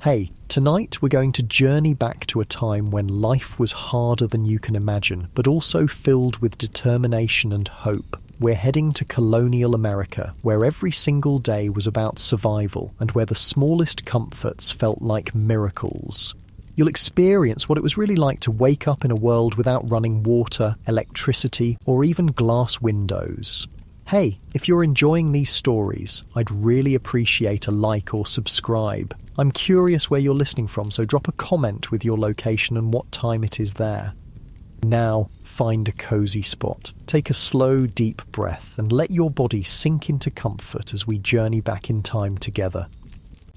Hey, tonight we're going to journey back to a time when life was harder than you can imagine, but also filled with determination and hope. We're heading to colonial America, where every single day was about survival and where the smallest comforts felt like miracles. You'll experience what it was really like to wake up in a world without running water, electricity, or even glass windows. Hey, if you're enjoying these stories, I'd really appreciate a like or subscribe. I'm curious where you're listening from, so drop a comment with your location and what time it is there. Now, find a cozy spot. Take a slow, deep breath and let your body sink into comfort as we journey back in time together.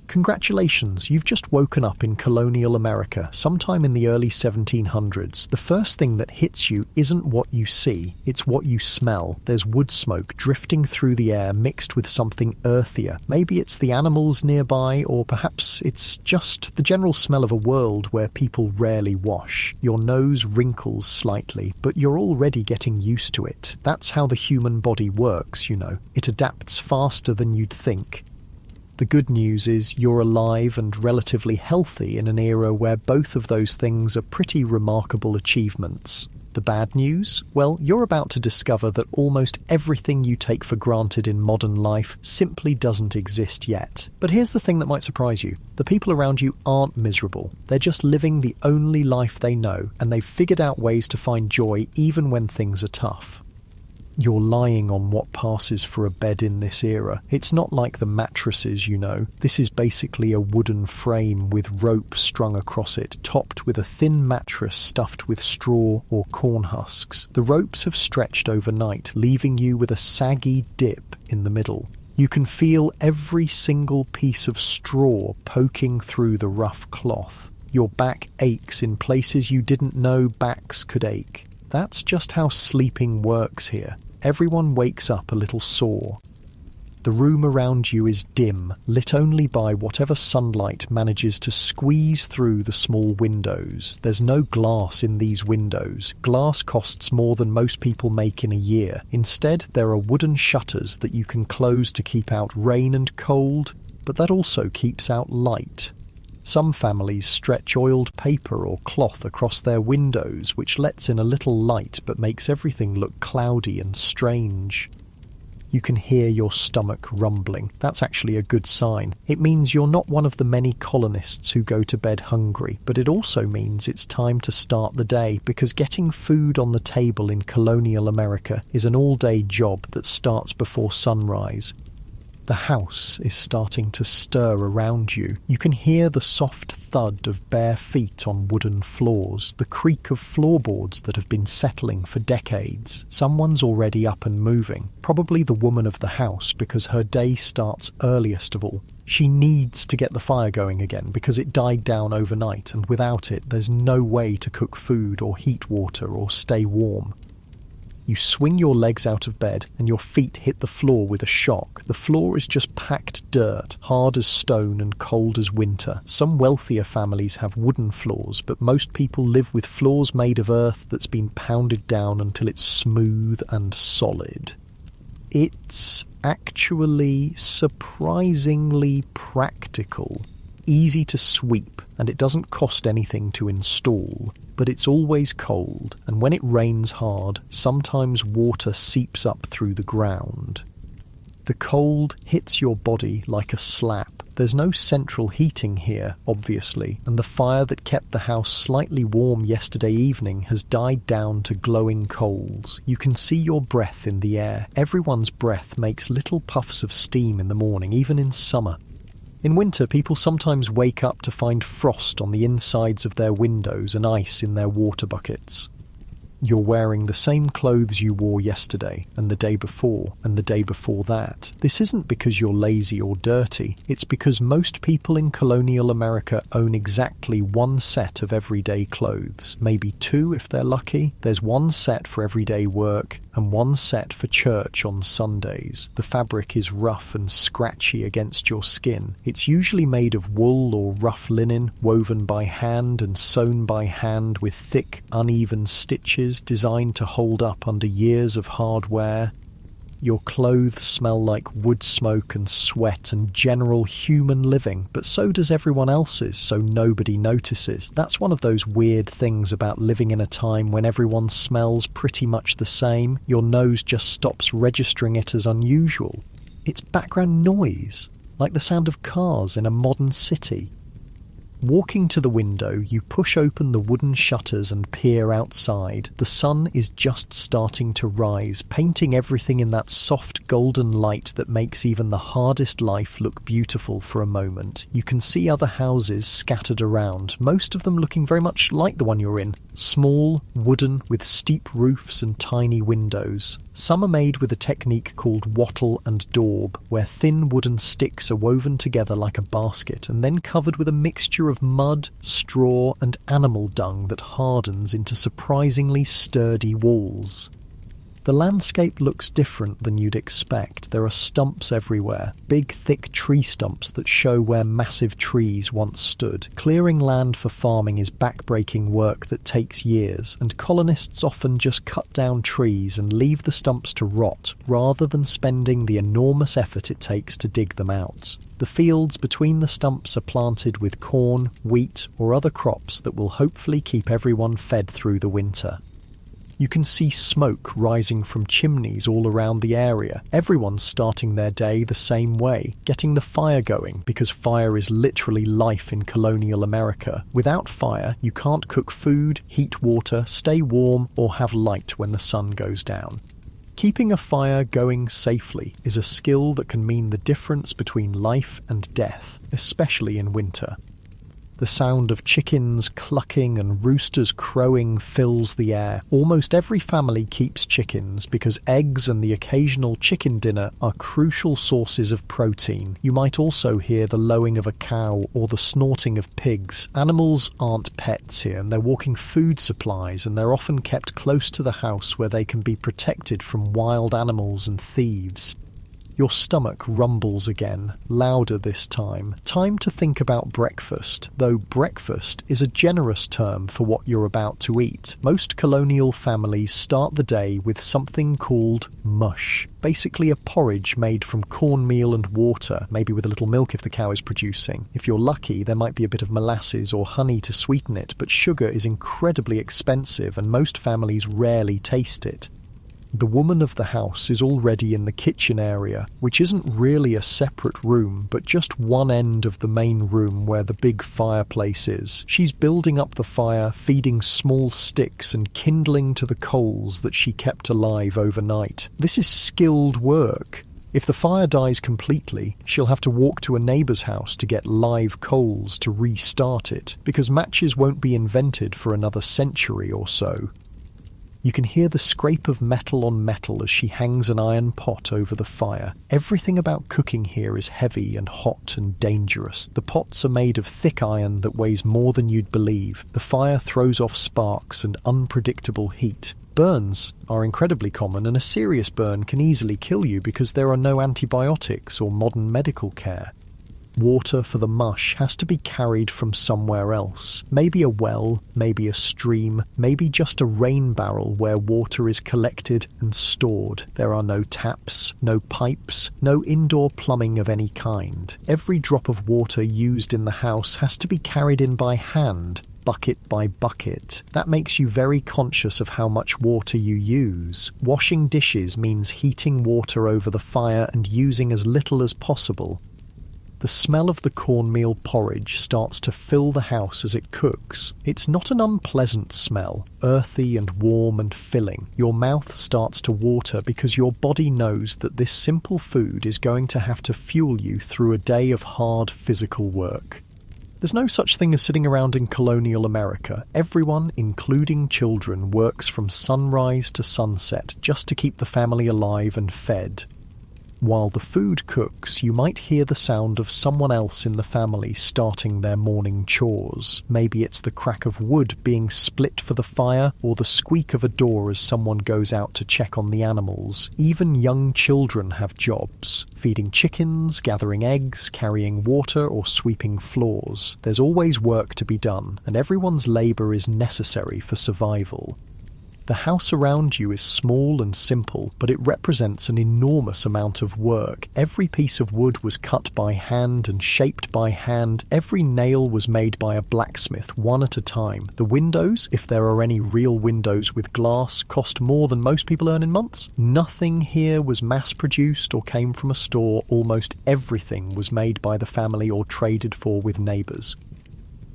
Congratulations, you've just woken up in colonial America, sometime in the early 1700s. The first thing that hits you isn't what you see, it's what you smell. There's wood smoke drifting through the air mixed with something earthier. Maybe it's the animals nearby, or perhaps it's just the general smell of a world where people rarely wash. Your nose wrinkles slightly, but you're already getting used to it. That's how the human body works, you know. It adapts faster than you'd think. The good news is you're alive and relatively healthy in an era where both of those things are pretty remarkable achievements. The bad news? Well, you're about to discover that almost everything you take for granted in modern life simply doesn't exist yet. But here's the thing that might surprise you. The people around you aren't miserable. They're just living the only life they know, and they've figured out ways to find joy even when things are tough. You're lying on what passes for a bed in this era. It's not like the mattresses, you know. This is basically a wooden frame with rope strung across it, topped with a thin mattress stuffed with straw or corn husks. The ropes have stretched overnight, leaving you with a saggy dip in the middle. You can feel every single piece of straw poking through the rough cloth. Your back aches in places you didn't know backs could ache. That's just how sleeping works here. Everyone wakes up a little sore. The room around you is dim, lit only by whatever sunlight manages to squeeze through the small windows. There's no glass in these windows. Glass costs more than most people make in a year. Instead, there are wooden shutters that you can close to keep out rain and cold, but that also keeps out light. Some families stretch oiled paper or cloth across their windows, which lets in a little light but makes everything look cloudy and strange. You can hear your stomach rumbling. That's actually a good sign. It means you're not one of the many colonists who go to bed hungry, but it also means it's time to start the day, because getting food on the table in colonial America is an all-day job that starts before sunrise. The house is starting to stir around you. You can hear the soft thud of bare feet on wooden floors, the creak of floorboards that have been settling for decades. Someone's already up and moving, probably the woman of the house, because her day starts earliest of all. She needs to get the fire going again because it died down overnight, and without it, there's no way to cook food or heat water or stay warm. You swing your legs out of bed and your feet hit the floor with a shock. The floor is just packed dirt, hard as stone and cold as winter. Some wealthier families have wooden floors, but most people live with floors made of earth that's been pounded down until it's smooth and solid. It's actually surprisingly practical. Easy to sweep, and it doesn't cost anything to install, but it's always cold, and when it rains hard, sometimes water seeps up through the ground. The cold hits your body like a slap. There's no central heating here, obviously, and the fire that kept the house slightly warm yesterday evening has died down to glowing coals. You can see your breath in the air. Everyone's breath makes little puffs of steam in the morning, even in summer. In winter, people sometimes wake up to find frost on the insides of their windows and ice in their water buckets. You're wearing the same clothes you wore yesterday, and the day before, and the day before that. This isn't because you're lazy or dirty, it's because most people in colonial America own exactly one set of everyday clothes, maybe two if they're lucky. There's one set for everyday work, and one set for church on Sundays. The fabric is rough and scratchy against your skin. It's usually made of wool or rough linen, woven by hand and sewn by hand with thick, uneven stitches designed to hold up under years of hard wear. Your clothes smell like wood smoke and sweat and general human living, but so does everyone else's, so nobody notices. That's one of those weird things about living in a time when everyone smells pretty much the same. Your nose just stops registering it as unusual. It's background noise, like the sound of cars in a modern city. Walking to the window, you push open the wooden shutters and peer outside. The sun is just starting to rise, painting everything in that soft golden light that makes even the hardest life look beautiful for a moment. You can see other houses scattered around, most of them looking very much like the one you're in. Small, wooden, with steep roofs and tiny windows. Some are made with a technique called wattle and daub, where thin wooden sticks are woven together like a basket and then covered with a mixture of mud, straw and animal dung that hardens into surprisingly sturdy walls. The landscape looks different than you'd expect. There are stumps everywhere, big thick tree stumps that show where massive trees once stood. Clearing land for farming is backbreaking work that takes years, and colonists often just cut down trees and leave the stumps to rot, rather than spending the enormous effort it takes to dig them out. The fields between the stumps are planted with corn, wheat, or other crops that will hopefully keep everyone fed through the winter. You can see smoke rising from chimneys all around the area. Everyone's starting their day the same way, getting the fire going, because fire is literally life in colonial America. Without fire, you can't cook food, heat water, stay warm, or have light when the sun goes down. Keeping a fire going safely is a skill that can mean the difference between life and death, especially in winter. The sound of chickens clucking and roosters crowing fills the air. Almost every family keeps chickens because eggs and the occasional chicken dinner are crucial sources of protein. You might also hear the lowing of a cow or the snorting of pigs. Animals aren't pets here, and they're walking food supplies, and they're often kept close to the house where they can be protected from wild animals and thieves. Your stomach rumbles again, louder this time. Time to think about breakfast, though breakfast is a generous term for what you're about to eat. Most colonial families start the day with something called mush. Basically a porridge made from cornmeal and water, maybe with a little milk if the cow is producing. If you're lucky, there might be a bit of molasses or honey to sweeten it, but sugar is incredibly expensive and most families rarely taste it. The woman of the house is already in the kitchen area, which isn't really a separate room, but just one end of the main room where the big fireplace is. She's building up the fire, feeding small sticks and kindling to the coals that she kept alive overnight. This is skilled work. If the fire dies completely, she'll have to walk to a neighbour's house to get live coals to restart it, because matches won't be invented for another century or so. You can hear the scrape of metal on metal as she hangs an iron pot over the fire. Everything about cooking here is heavy and hot and dangerous. The pots are made of thick iron that weighs more than you'd believe. The fire throws off sparks and unpredictable heat. Burns are incredibly common, and a serious burn can easily kill you because there are no antibiotics or modern medical care. Water for the mush has to be carried from somewhere else. Maybe a well, maybe a stream, maybe just a rain barrel where water is collected and stored. There are no taps, no pipes, no indoor plumbing of any kind. Every drop of water used in the house has to be carried in by hand, bucket by bucket. That makes you very conscious of how much water you use. Washing dishes means heating water over the fire and using as little as possible. The smell of the cornmeal porridge starts to fill the house as it cooks. It's not an unpleasant smell, earthy and warm and filling. Your mouth starts to water because your body knows that this simple food is going to have to fuel you through a day of hard physical work. There's no such thing as sitting around in colonial America. Everyone, including children, works from sunrise to sunset just to keep the family alive and fed. While the food cooks, you might hear the sound of someone else in the family starting their morning chores. Maybe it's the crack of wood being split for the fire, or the squeak of a door as someone goes out to check on the animals. Even young children have jobs: feeding chickens, gathering eggs, carrying water, or sweeping floors. There's always work to be done, and everyone's labour is necessary for survival. The house around you is small and simple, but it represents an enormous amount of work. Every piece of wood was cut by hand and shaped by hand. Every nail was made by a blacksmith, one at a time. The windows, if there are any real windows with glass, cost more than most people earn in months. Nothing here was mass-produced or came from a store. Almost everything was made by the family or traded for with neighbours.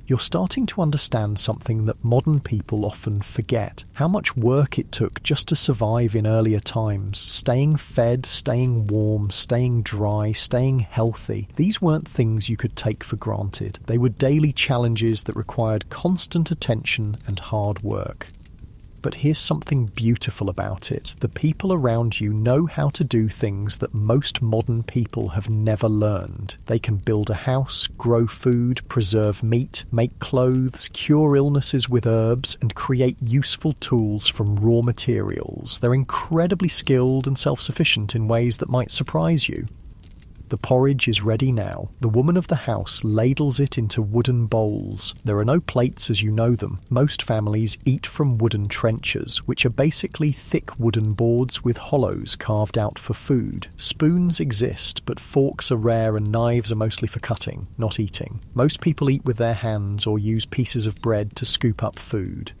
You're starting to understand something that modern people often forget. How much work it took just to survive in earlier times. Staying fed, staying warm, staying dry, staying healthy. These weren't things you could take for granted. They were daily challenges that required constant attention and hard work. But here's something beautiful about it. The people around you know how to do things that most modern people have never learned. They can build a house, grow food, preserve meat, make clothes, cure illnesses with herbs, and create useful tools from raw materials. They're incredibly skilled and self-sufficient in ways that might surprise you. The porridge is ready now. The woman of the house ladles it into wooden bowls. There are no plates as you know them. Most families eat from wooden trenchers, which are basically thick wooden boards with hollows carved out for food. Spoons exist, but forks are rare and knives are mostly for cutting, not eating. Most people eat with their hands or use pieces of bread to scoop up food.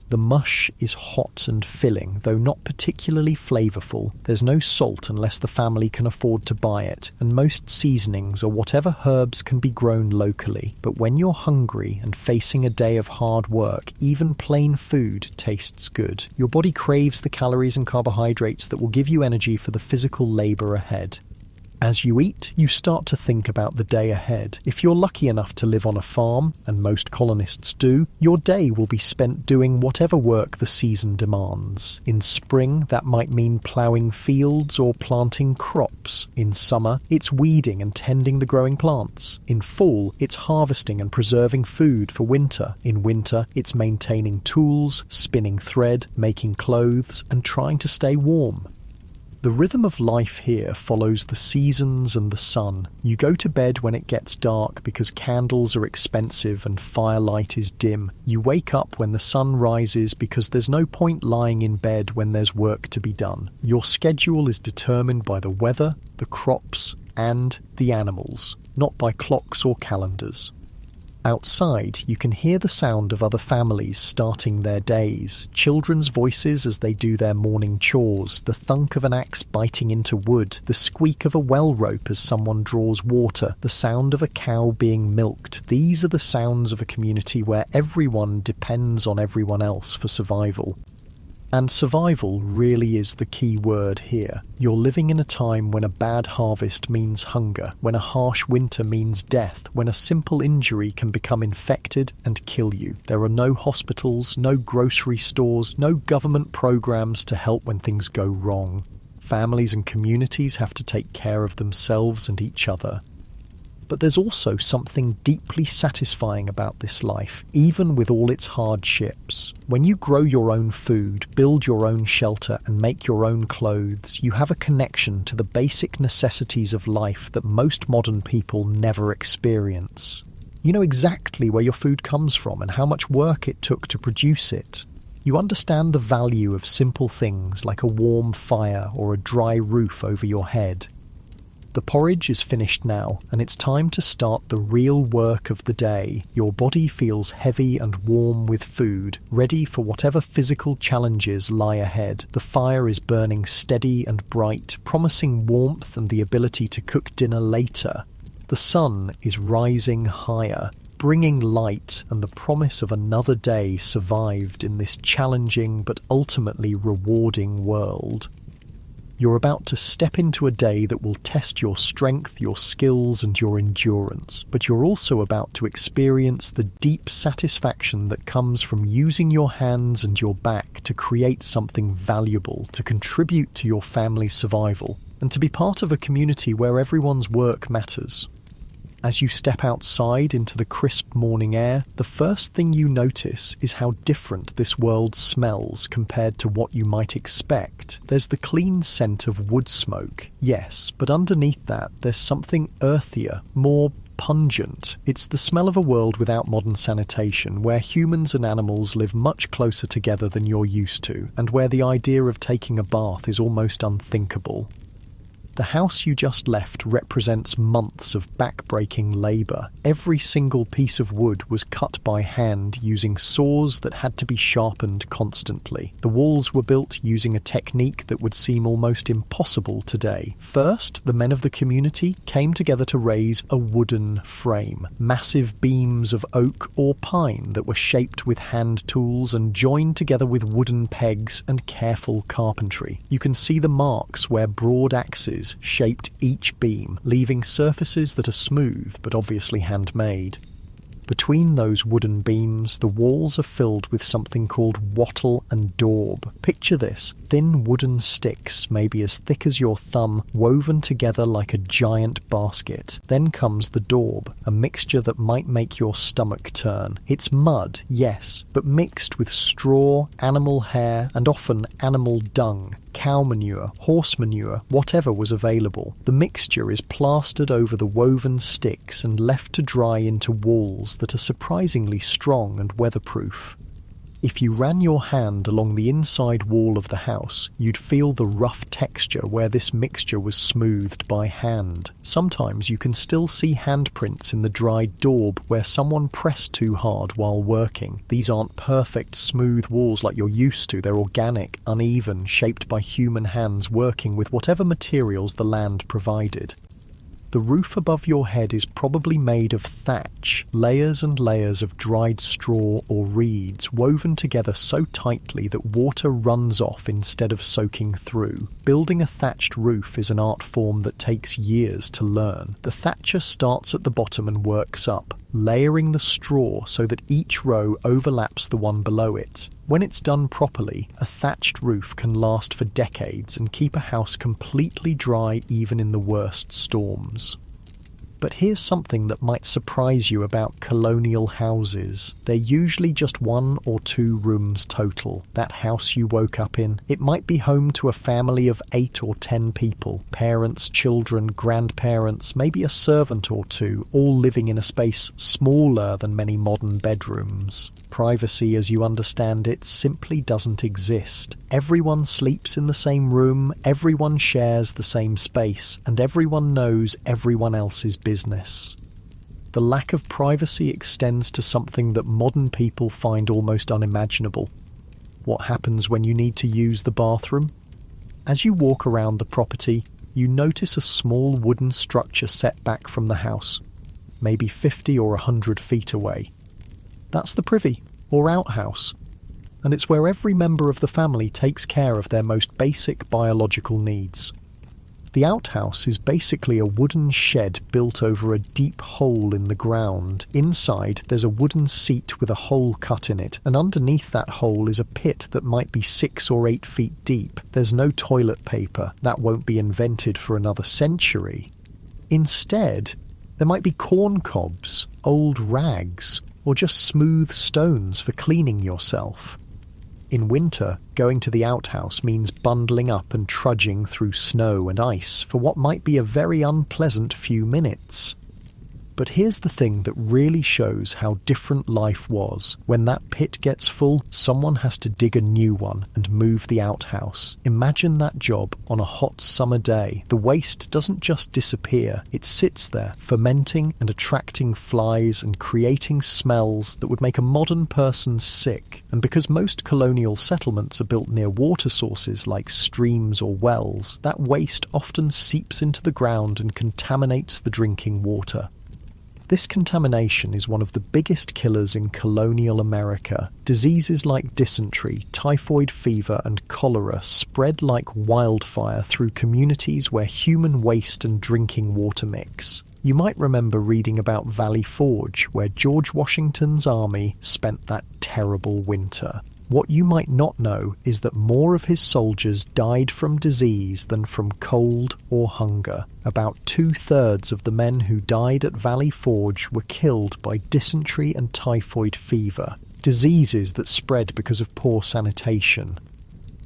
The mush is hot and filling, though not particularly flavourful. There's no salt unless the family can afford to buy it, and most seasonings are whatever herbs can be grown locally. But when you're hungry and facing a day of hard work, even plain food tastes good. Your body craves the calories and carbohydrates that will give you energy for the physical labour ahead. As you eat, you start to think about the day ahead. If you're lucky enough to live on a farm, and most colonists do, your day will be spent doing whatever work the season demands. In spring, that might mean ploughing fields or planting crops. In summer, it's weeding and tending the growing plants. In fall, it's harvesting and preserving food for winter. In winter, it's maintaining tools, spinning thread, making clothes, and trying to stay warm. The rhythm of life here follows the seasons and the sun. You go to bed when it gets dark because candles are expensive and firelight is dim. You wake up when the sun rises because there's no point lying in bed when there's work to be done. Your schedule is determined by the weather, the crops, and the animals, not by clocks or calendars. Outside, you can hear the sound of other families starting their days, children's voices as they do their morning chores, the thunk of an axe biting into wood, the squeak of a well rope as someone draws water, the sound of a cow being milked. These are the sounds of a community where everyone depends on everyone else for survival. And survival really is the key word here. You're living in a time when a bad harvest means hunger, when a harsh winter means death, when a simple injury can become infected and kill you. There are no hospitals, no grocery stores, no government programs to help when things go wrong. Families and communities have to take care of themselves and each other. But there's also something deeply satisfying about this life, even with all its hardships. When you grow your own food, build your own shelter, and make your own clothes, you have a connection to the basic necessities of life that most modern people never experience. You know exactly where your food comes from and how much work it took to produce it. You understand the value of simple things like a warm fire or a dry roof over your head. The porridge is finished now, and it's time to start the real work of the day. Your body feels heavy and warm with food, ready for whatever physical challenges lie ahead. The fire is burning steady and bright, promising warmth and the ability to cook dinner later. The sun is rising higher, bringing light and the promise of another day survived in this challenging but ultimately rewarding world. You're about to step into a day that will test your strength, your skills, and your endurance, but you're also about to experience the deep satisfaction that comes from using your hands and your back to create something valuable, to contribute to your family's survival, and to be part of a community where everyone's work matters. As you step outside into the crisp morning air, the first thing you notice is how different this world smells compared to what you might expect. There's the clean scent of wood smoke, yes, but underneath that there's something earthier, more pungent. It's the smell of a world without modern sanitation, where humans and animals live much closer together than you're used to, and where the idea of taking a bath is almost unthinkable. The house you just left represents months of back-breaking labour. Every single piece of wood was cut by hand using saws that had to be sharpened constantly. The walls were built using a technique that would seem almost impossible today. First, the men of the community came together to raise a wooden frame. Massive beams of oak or pine that were shaped with hand tools and joined together with wooden pegs and careful carpentry. You can see the marks where broad axes shaped each beam, leaving surfaces that are smooth but obviously handmade. Between those wooden beams, the walls are filled with something called wattle and daub. Picture this: thin wooden sticks, maybe as thick as your thumb, woven together like a giant basket. Then comes the daub, a mixture that might make your stomach turn. It's mud, yes, but mixed with straw, animal hair, and often animal dung. Cow manure, horse manure, whatever was available. The mixture is plastered over the woven sticks and left to dry into walls that are surprisingly strong and weatherproof. If you ran your hand along the inside wall of the house, you'd feel the rough texture where this mixture was smoothed by hand. Sometimes you can still see handprints in the dried daub where someone pressed too hard while working. These aren't perfect, smooth walls like you're used to. They're organic, uneven, shaped by human hands working with whatever materials the land provided. The roof above your head is probably made of thatch, layers and layers of dried straw or reeds woven together so tightly that water runs off instead of soaking through. Building a thatched roof is an art form that takes years to learn. The thatcher starts at the bottom and works up, layering the straw so that each row overlaps the one below it. When it's done properly, a thatched roof can last for decades and keep a house completely dry even in the worst storms. But here's something that might surprise you about colonial houses. They're usually just 1 or 2 rooms total. That house you woke up in, it might be home to a family of 8 or 10 people. Parents, children, grandparents, maybe a servant or 2, all living in a space smaller than many modern bedrooms. Privacy as you understand it simply doesn't exist. Everyone sleeps in the same room, everyone shares the same space, and everyone knows everyone else's business. The lack of privacy extends to something that modern people find almost unimaginable. What happens when you need to use the bathroom? As you walk around the property, you notice a small wooden structure set back from the house, maybe 50 or 100 feet away. That's the privy, or outhouse, and it's where every member of the family takes care of their most basic biological needs. The outhouse is basically a wooden shed built over a deep hole in the ground. Inside, there's a wooden seat with a hole cut in it, and underneath that hole is a pit that might be 6 or 8 feet deep. There's no toilet paper. That won't be invented for another century. Instead, there might be corn cobs, old rags, or just smooth stones for cleaning yourself. In winter, going to the outhouse means bundling up and trudging through snow and ice for what might be a very unpleasant few minutes. But here's the thing that really shows how different life was. When that pit gets full, someone has to dig a new one and move the outhouse. Imagine that job on a hot summer day. The waste doesn't just disappear, it sits there, fermenting and attracting flies and creating smells that would make a modern person sick. And because most colonial settlements are built near water sources like streams or wells, that waste often seeps into the ground and contaminates the drinking water. This contamination is one of the biggest killers in colonial America. Diseases like dysentery, typhoid fever, and cholera spread like wildfire through communities where human waste and drinking water mix. You might remember reading about Valley Forge, where George Washington's army spent that terrible winter. What you might not know is that more of his soldiers died from disease than from cold or hunger. About 2/3 of the men who died at Valley Forge were killed by dysentery and typhoid fever, diseases that spread because of poor sanitation.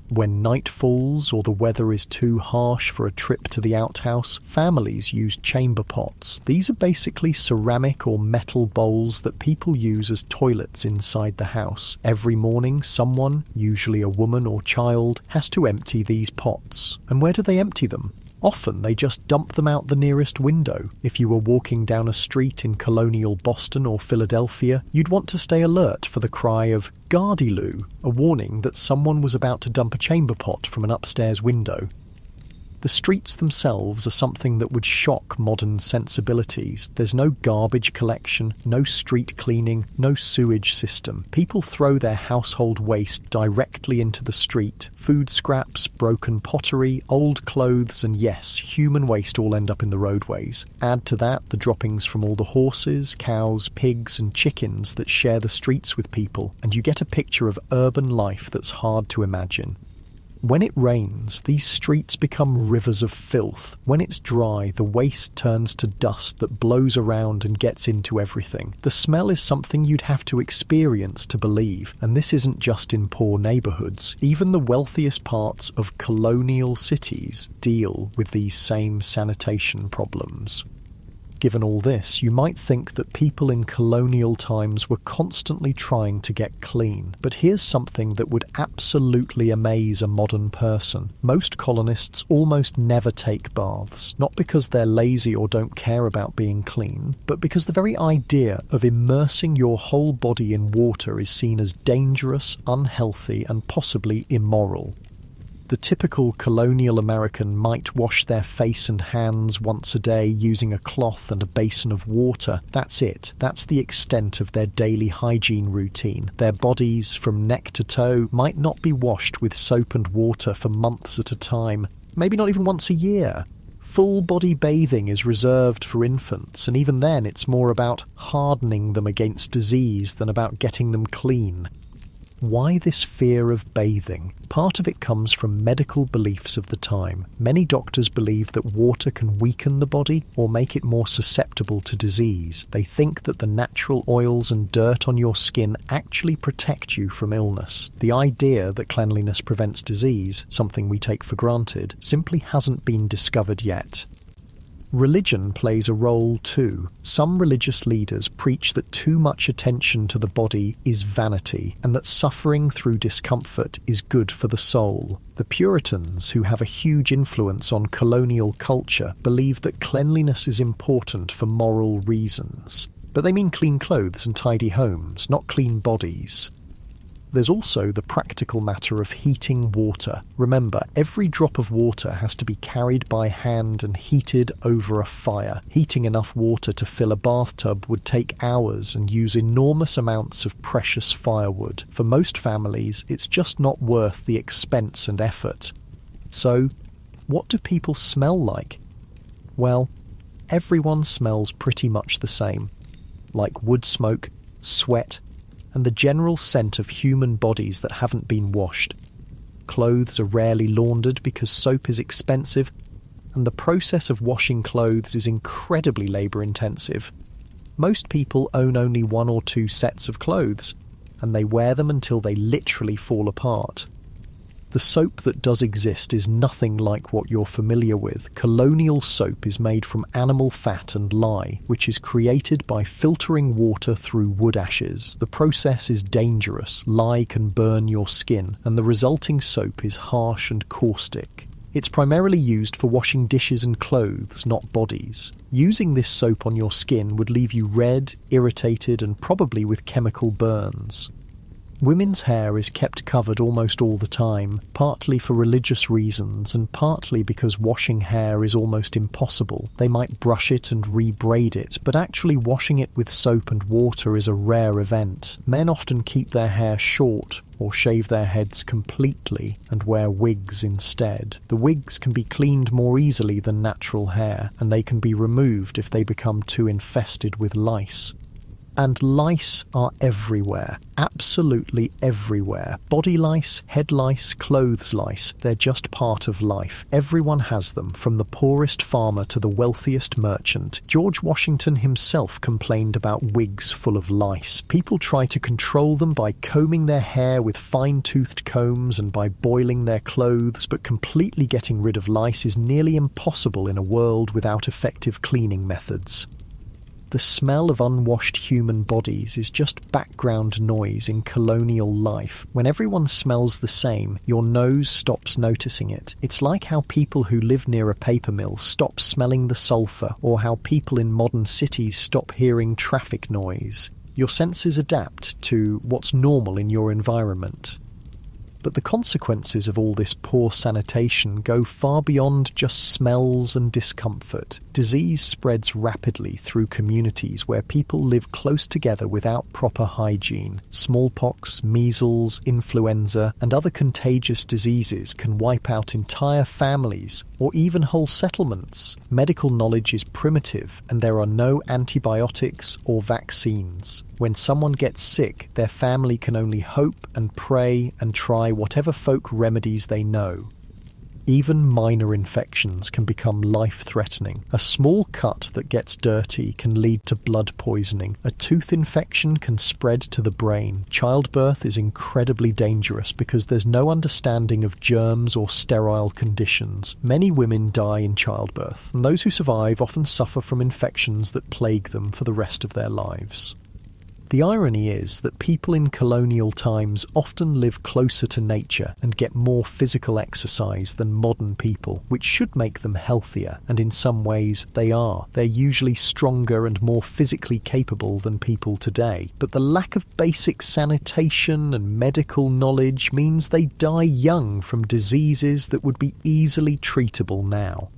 When night falls or the weather is too harsh for a trip to the outhouse, families use chamber pots. These are basically ceramic or metal bowls that people use as toilets inside the house. Every morning, someone, usually a woman or child, has to empty these pots. And where do they empty them? Often they just dump them out the nearest window. If you were walking down a street in colonial Boston or Philadelphia, you'd want to stay alert for the cry of "Gardyloo," a warning that someone was about to dump a chamber pot from an upstairs window. The streets themselves are something that would shock modern sensibilities. There's no garbage collection, no street cleaning, no sewage system. People throw their household waste directly into the street. Food scraps, broken pottery, old clothes, and yes, human waste all end up in the roadways. Add to that the droppings from all the horses, cows, pigs, and chickens that share the streets with people, and you get a picture of urban life that's hard to imagine. When it rains, these streets become rivers of filth. When it's dry, the waste turns to dust that blows around and gets into everything. The smell is something you'd have to experience to believe, and this isn't just in poor neighbourhoods. Even the wealthiest parts of colonial cities deal with these same sanitation problems. Given all this, you might think that people in colonial times were constantly trying to get clean. But here's something that would absolutely amaze a modern person. Most colonists almost never take baths, not because they're lazy or don't care about being clean, but because the very idea of immersing your whole body in water is seen as dangerous, unhealthy, and possibly immoral. The typical colonial American might wash their face and hands once a day using a cloth and a basin of water. That's it. That's the extent of their daily hygiene routine. Their bodies, from neck to toe, might not be washed with soap and water for months at a time, maybe not even once a year. Full body bathing is reserved for infants, and even then it's more about hardening them against disease than about getting them clean. Why this fear of bathing? Part of it comes from medical beliefs of the time. Many doctors believe that water can weaken the body or make it more susceptible to disease. They think that the natural oils and dirt on your skin actually protect you from illness. The idea that cleanliness prevents disease, something we take for granted, simply hasn't been discovered yet. Religion plays a role too. Some religious leaders preach that too much attention to the body is vanity, and that suffering through discomfort is good for the soul. The Puritans, who have a huge influence on colonial culture, believe that cleanliness is important for moral reasons. But they mean clean clothes and tidy homes, not clean bodies. There's also the practical matter of heating water. Remember, every drop of water has to be carried by hand and heated over a fire. Heating enough water to fill a bathtub would take hours and use enormous amounts of precious firewood. For most families, it's just not worth the expense and effort. So, what do people smell like? Well, everyone smells pretty much the same. Like wood smoke, sweat, and the general scent of human bodies that haven't been washed. Clothes are rarely laundered because soap is expensive, and the process of washing clothes is incredibly labour-intensive. Most people own only 1 or 2 sets of clothes, and they wear them until they literally fall apart. The soap that does exist is nothing like what you're familiar with. Colonial soap is made from animal fat and lye, which is created by filtering water through wood ashes. The process is dangerous. Lye can burn your skin, and the resulting soap is harsh and caustic. It's primarily used for washing dishes and clothes, not bodies. Using this soap on your skin would leave you red, irritated, and probably with chemical burns. Women's hair is kept covered almost all the time, partly for religious reasons and partly because washing hair is almost impossible. They might brush it and re-braid it, but actually washing it with soap and water is a rare event. Men often keep their hair short or shave their heads completely and wear wigs instead. The wigs can be cleaned more easily than natural hair, and they can be removed if they become too infested with lice. And lice are everywhere, absolutely everywhere. Body lice, head lice, clothes lice, they're just part of life. Everyone has them, from the poorest farmer to the wealthiest merchant. George Washington himself complained about wigs full of lice. People try to control them by combing their hair with fine-toothed combs and by boiling their clothes, but completely getting rid of lice is nearly impossible in a world without effective cleaning methods. The smell of unwashed human bodies is just background noise in colonial life. When everyone smells the same, your nose stops noticing it. It's like how people who live near a paper mill stop smelling the sulphur, or how people in modern cities stop hearing traffic noise. Your senses adapt to what's normal in your environment. But the consequences of all this poor sanitation go far beyond just smells and discomfort. Disease spreads rapidly through communities where people live close together without proper hygiene. Smallpox, measles, influenza, and other contagious diseases can wipe out entire families or even whole settlements. Medical knowledge is primitive, and there are no antibiotics or vaccines. When someone gets sick, their family can only hope and pray and try whatever folk remedies they know. Even minor infections can become life-threatening. A small cut that gets dirty can lead to blood poisoning. A tooth infection can spread to the brain. Childbirth is incredibly dangerous because there's no understanding of germs or sterile conditions. Many women die in childbirth, and those who survive often suffer from infections that plague them for the rest of their lives. The irony is that people in colonial times often live closer to nature and get more physical exercise than modern people, which should make them healthier, and in some ways they are. They're usually stronger and more physically capable than people today, but the lack of basic sanitation and medical knowledge means they die young from diseases that would be easily treatable now.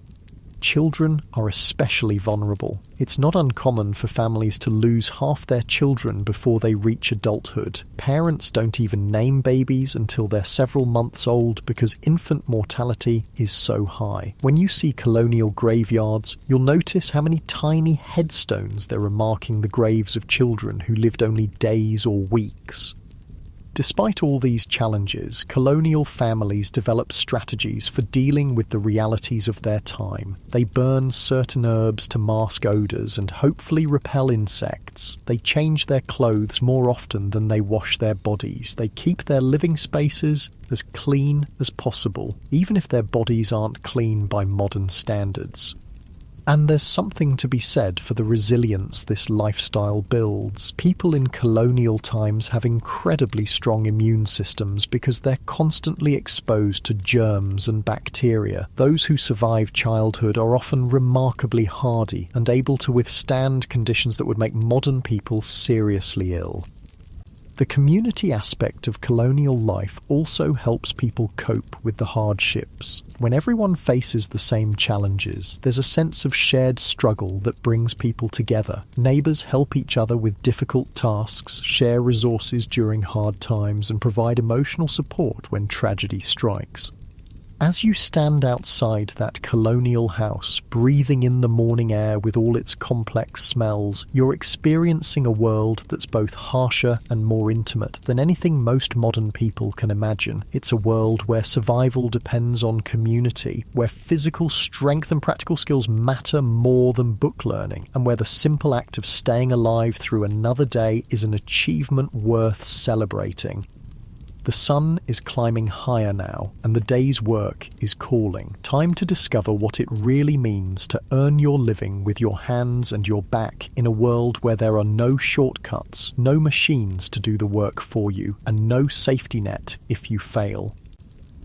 Children are especially vulnerable. It's not uncommon for families to lose half their children before they reach adulthood. Parents don't even name babies until they're several months old because infant mortality is so high. When you see colonial graveyards, you'll notice how many tiny headstones there are marking the graves of children who lived only days or weeks. Despite all these challenges, colonial families develop strategies for dealing with the realities of their time. They burn certain herbs to mask odours and hopefully repel insects. They change their clothes more often than they wash their bodies. They keep their living spaces as clean as possible, even if their bodies aren't clean by modern standards. And there's something to be said for the resilience this lifestyle builds. People in colonial times have incredibly strong immune systems because they're constantly exposed to germs and bacteria. Those who survive childhood are often remarkably hardy and able to withstand conditions that would make modern people seriously ill. The community aspect of colonial life also helps people cope with the hardships. When everyone faces the same challenges, there's a sense of shared struggle that brings people together. Neighbours help each other with difficult tasks, share resources during hard times, and provide emotional support when tragedy strikes. As you stand outside that colonial house, breathing in the morning air with all its complex smells, you're experiencing a world that's both harsher and more intimate than anything most modern people can imagine. It's a world where survival depends on community, where physical strength and practical skills matter more than book learning, and where the simple act of staying alive through another day is an achievement worth celebrating. The sun is climbing higher now, and the day's work is calling. Time to discover what it really means to earn your living with your hands and your back in a world where there are no shortcuts, no machines to do the work for you, and no safety net if you fail.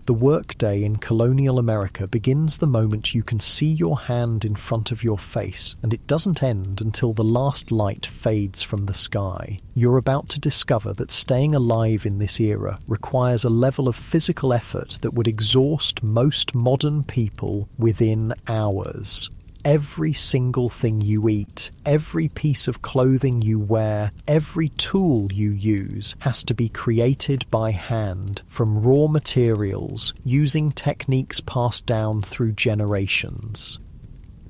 The workday in colonial America begins the moment you can see your hand in front of your face, and it doesn't end until the last light fades from the sky. You're about to discover that staying alive in this era requires a level of physical effort that would exhaust most modern people within hours. Every single thing you eat, every piece of clothing you wear, every tool you use has to be created by hand from raw materials using techniques passed down through generations.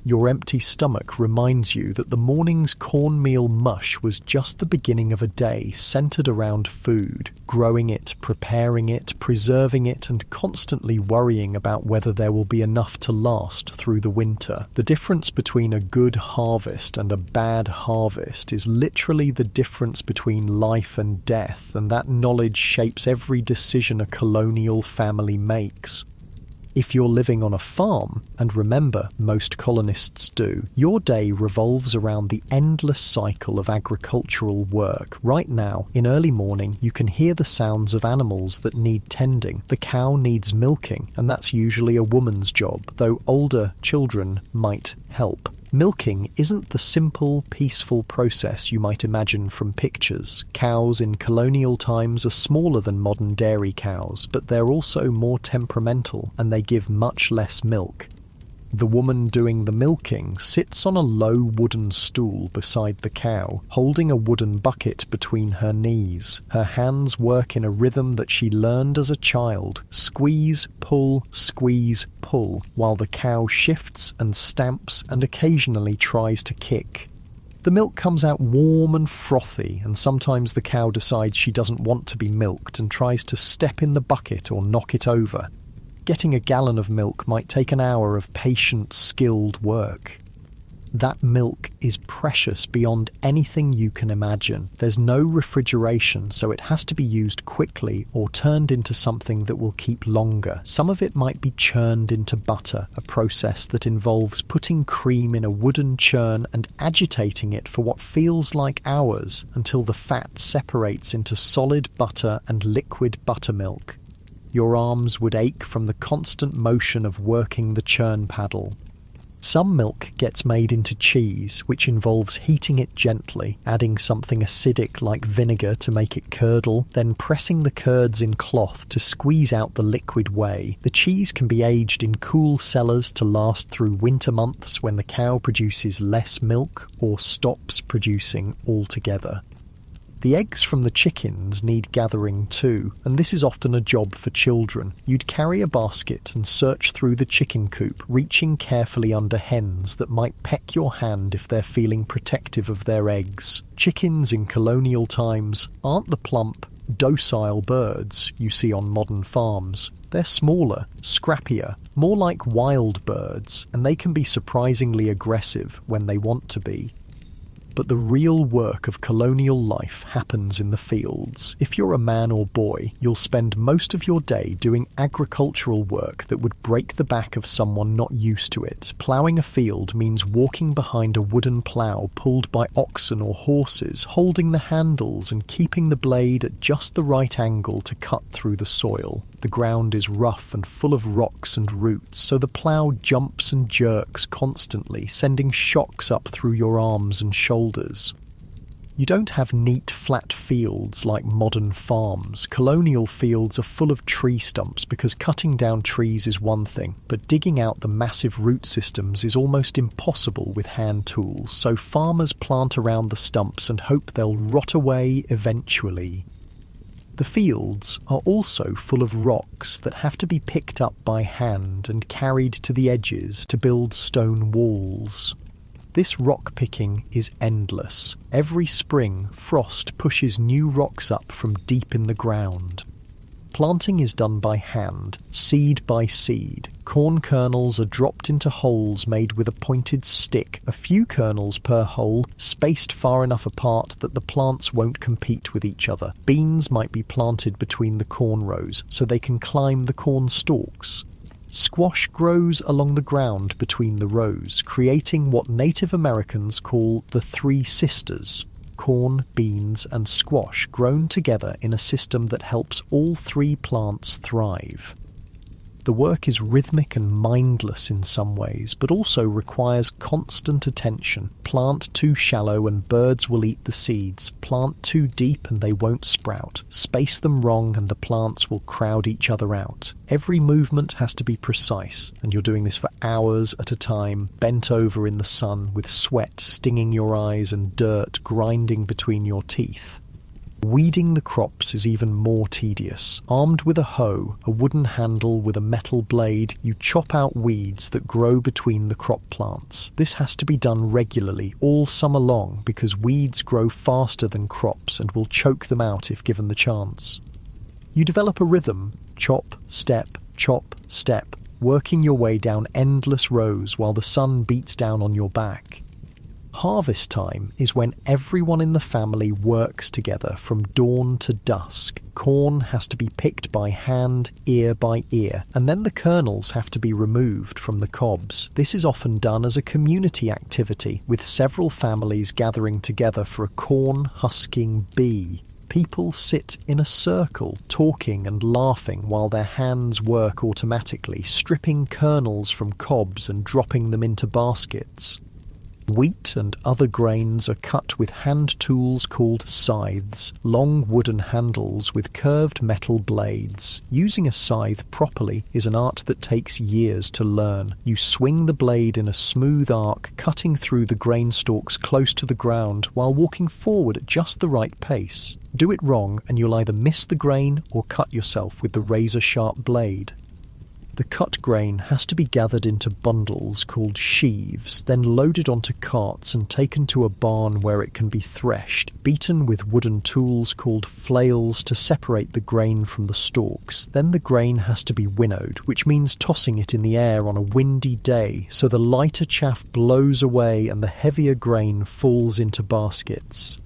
Your empty stomach reminds you that the morning's cornmeal mush was just the beginning of a day centered around food, growing it, preparing it, preserving it, and constantly worrying about whether there will be enough to last through the winter. The difference between a good harvest and a bad harvest is literally the difference between life and death, and that knowledge shapes every decision a colonial family makes. If you're living on a farm, and remember, most colonists do, your day revolves around the endless cycle of agricultural work. Right now, in early morning, you can hear the sounds of animals that need tending. The cow needs milking, and that's usually a woman's job, though older children might help. Milking isn't the simple, peaceful process you might imagine from pictures. Cows in colonial times are smaller than modern dairy cows, but they're also more temperamental, and they give much less milk. The woman doing the milking sits on a low wooden stool beside the cow, holding a wooden bucket between her knees. Her hands work in a rhythm that she learned as a child: squeeze, pull, while the cow shifts and stamps and occasionally tries to kick. The milk comes out warm and frothy, and sometimes the cow decides she doesn't want to be milked and tries to step in the bucket or knock it over. Getting a gallon of milk might take an hour of patient, skilled work. That milk is precious beyond anything you can imagine. There's no refrigeration, so it has to be used quickly or turned into something that will keep longer. Some of it might be churned into butter, a process that involves putting cream in a wooden churn and agitating it for what feels like hours until the fat separates into solid butter and liquid buttermilk. Your arms would ache from the constant motion of working the churn paddle. Some milk gets made into cheese, which involves heating it gently, adding something acidic like vinegar to make it curdle, then pressing the curds in cloth to squeeze out the liquid whey. The cheese can be aged in cool cellars to last through winter months when the cow produces less milk or stops producing altogether. The eggs from the chickens need gathering too, and this is often a job for children. You'd carry a basket and search through the chicken coop, reaching carefully under hens that might peck your hand if they're feeling protective of their eggs. Chickens in colonial times aren't the plump, docile birds you see on modern farms. They're smaller, scrappier, more like wild birds, and they can be surprisingly aggressive when they want to be. But the real work of colonial life happens in the fields. If you're a man or boy, you'll spend most of your day doing agricultural work that would break the back of someone not used to it. Ploughing a field means walking behind a wooden plough pulled by oxen or horses, holding the handles and keeping the blade at just the right angle to cut through the soil. The ground is rough and full of rocks and roots, so the plough jumps and jerks constantly, sending shocks up through your arms and shoulders. You don't have neat, flat fields like modern farms. Colonial fields are full of tree stumps because cutting down trees is one thing, but digging out the massive root systems is almost impossible with hand tools, so farmers plant around the stumps and hope they'll rot away eventually. The fields are also full of rocks that have to be picked up by hand and carried to the edges to build stone walls. This rock picking is endless. Every spring, frost pushes new rocks up from deep in the ground. Planting is done by hand, seed by seed. Corn kernels are dropped into holes made with a pointed stick, a few kernels per hole, spaced far enough apart that the plants won't compete with each other. Beans might be planted between the corn rows so they can climb the corn stalks. Squash grows along the ground between the rows, creating what Native Americans call the three sisters. Corn, beans, and squash grown together in a system that helps all three plants thrive. The work is rhythmic and mindless in some ways, but also requires constant attention. Plant too shallow and birds will eat the seeds. Plant too deep and they won't sprout. Space them wrong and the plants will crowd each other out. Every movement has to be precise, and you're doing this for hours at a time, bent over in the sun with sweat stinging your eyes and dirt grinding between your teeth. Weeding the crops is even more tedious. Armed with a hoe, a wooden handle with a metal blade, you chop out weeds that grow between the crop plants. This has to be done regularly, all summer long, because weeds grow faster than crops and will choke them out if given the chance. You develop a rhythm: chop, step, working your way down endless rows while the sun beats down on your back. Harvest time is when everyone in the family works together from dawn to dusk. Corn has to be picked by hand, ear by ear, and then the kernels have to be removed from the cobs. This is often done as a community activity, with several families gathering together for a corn husking bee. People sit in a circle, talking and laughing while their hands work automatically, stripping kernels from cobs and dropping them into baskets. Wheat and other grains are cut with hand tools called scythes, long wooden handles with curved metal blades. Using a scythe properly is an art that takes years to learn. You swing the blade in a smooth arc, cutting through the grain stalks close to the ground while walking forward at just the right pace. Do it wrong and you'll either miss the grain or cut yourself with the razor-sharp blade. The cut grain has to be gathered into bundles called sheaves, then loaded onto carts and taken to a barn where it can be threshed, beaten with wooden tools called flails to separate the grain from the stalks. Then the grain has to be winnowed, which means tossing it in the air on a windy day so the lighter chaff blows away and the heavier grain falls into baskets.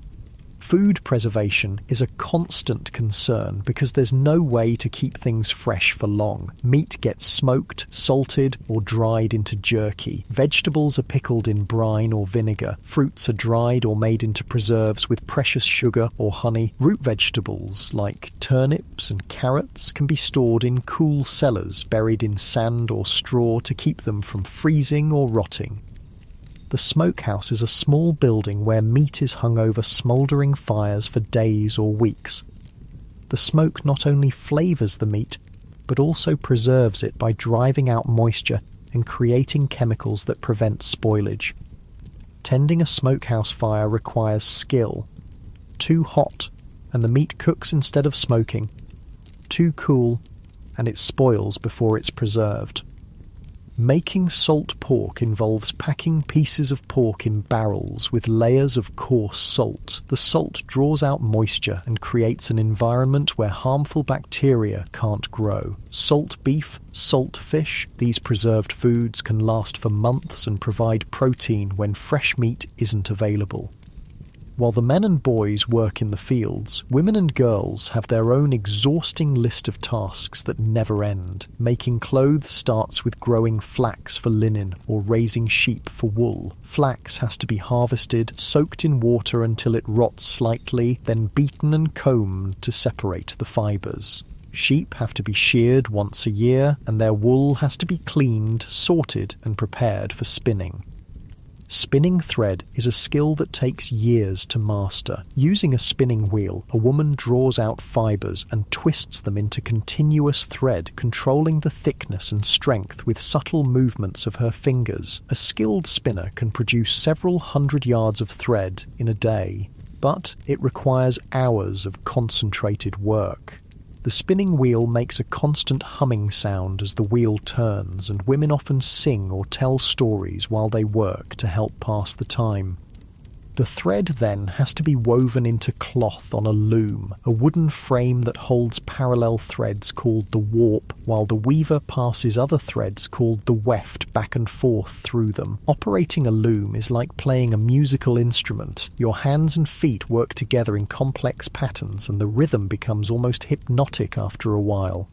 Food preservation is a constant concern because there's no way to keep things fresh for long. Meat gets smoked, salted, or dried into jerky. Vegetables are pickled in brine or vinegar. Fruits are dried or made into preserves with precious sugar or honey. Root vegetables, like turnips and carrots, can be stored in cool cellars buried in sand or straw to keep them from freezing or rotting. The smokehouse is a small building where meat is hung over smouldering fires for days or weeks. The smoke not only flavours the meat, but also preserves it by driving out moisture and creating chemicals that prevent spoilage. Tending a smokehouse fire requires skill. Too hot, and the meat cooks instead of smoking. Too cool, and it spoils before it's preserved. Making salt pork involves packing pieces of pork in barrels with layers of coarse salt. The salt draws out moisture and creates an environment where harmful bacteria can't grow. Salt beef, salt fish, these preserved foods can last for months and provide protein when fresh meat isn't available. While the men and boys work in the fields, women and girls have their own exhausting list of tasks that never end. Making clothes starts with growing flax for linen or raising sheep for wool. Flax has to be harvested, soaked in water until it rots slightly, then beaten and combed to separate the fibres. Sheep have to be sheared once a year, and their wool has to be cleaned, sorted, and prepared for spinning. Spinning thread is a skill that takes years to master. Using a spinning wheel, a woman draws out fibres and twists them into continuous thread, controlling the thickness and strength with subtle movements of her fingers. A skilled spinner can produce several hundred yards of thread in a day, but it requires hours of concentrated work. The spinning wheel makes a constant humming sound as the wheel turns, and women often sing or tell stories while they work to help pass the time. The thread then has to be woven into cloth on a loom, a wooden frame that holds parallel threads called the warp, while the weaver passes other threads called the weft back and forth through them. Operating a loom is like playing a musical instrument. Your hands and feet work together in complex patterns, and the rhythm becomes almost hypnotic after a while.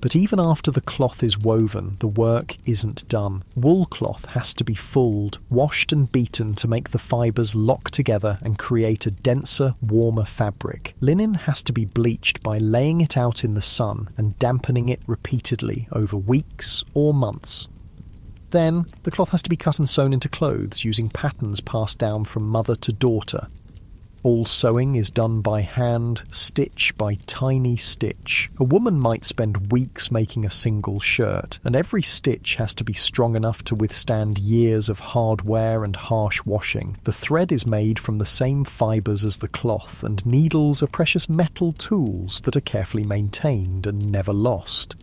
But even after the cloth is woven, the work isn't done. Wool cloth has to be fulled, washed and beaten to make the fibres lock together and create a denser, warmer fabric. Linen has to be bleached by laying it out in the sun and dampening it repeatedly over weeks or months. Then, the cloth has to be cut and sewn into clothes using patterns passed down from mother to daughter. All sewing is done by hand, stitch by tiny stitch. A woman might spend weeks making a single shirt, and every stitch has to be strong enough to withstand years of hard wear and harsh washing. The thread is made from the same fibres as the cloth, and needles are precious metal tools that are carefully maintained and never lost.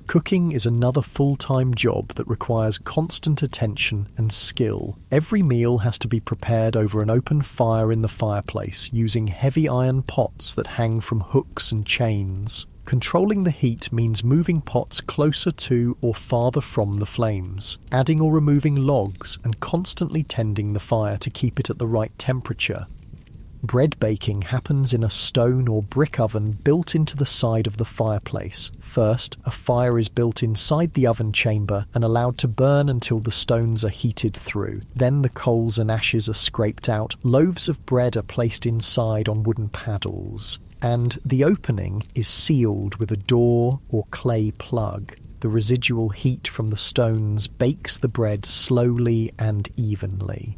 Cooking is another full-time job that requires constant attention and skill. Every meal has to be prepared over an open fire in the fireplace using heavy iron pots that hang from hooks and chains. Controlling the heat means moving pots closer to or farther from the flames, adding or removing logs, and constantly tending the fire to keep it at the right temperature. Bread baking happens in a stone or brick oven built into the side of the fireplace. First, a fire is built inside the oven chamber and allowed to burn until the stones are heated through. Then the coals and ashes are scraped out, loaves of bread are placed inside on wooden paddles, and the opening is sealed with a door or clay plug. The residual heat from the stones bakes the bread slowly and evenly.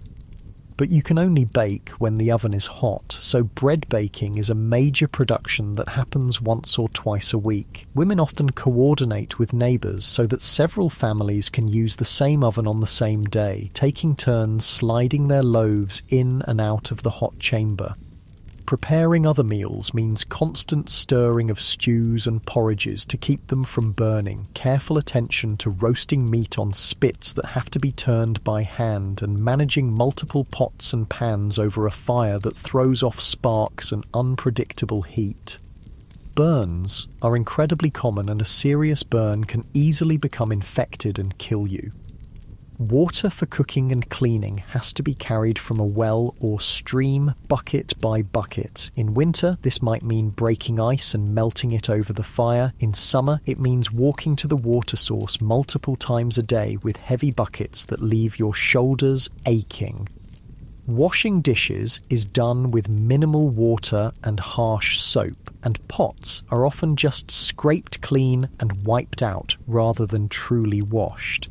But you can only bake when the oven is hot, so bread baking is a major production that happens once or twice a week. Women often coordinate with neighbours so that several families can use the same oven on the same day, taking turns sliding their loaves in and out of the hot chamber. Preparing other meals means constant stirring of stews and porridges to keep them from burning, careful attention to roasting meat on spits that have to be turned by hand, and managing multiple pots and pans over a fire that throws off sparks and unpredictable heat. Burns are incredibly common, and a serious burn can easily become infected and kill you. Water for cooking and cleaning has to be carried from a well or stream, bucket by bucket. In winter, this might mean breaking ice and melting it over the fire. In summer, it means walking to the water source multiple times a day with heavy buckets that leave your shoulders aching. Washing dishes is done with minimal water and harsh soap, and pots are often just scraped clean and wiped out rather than truly washed.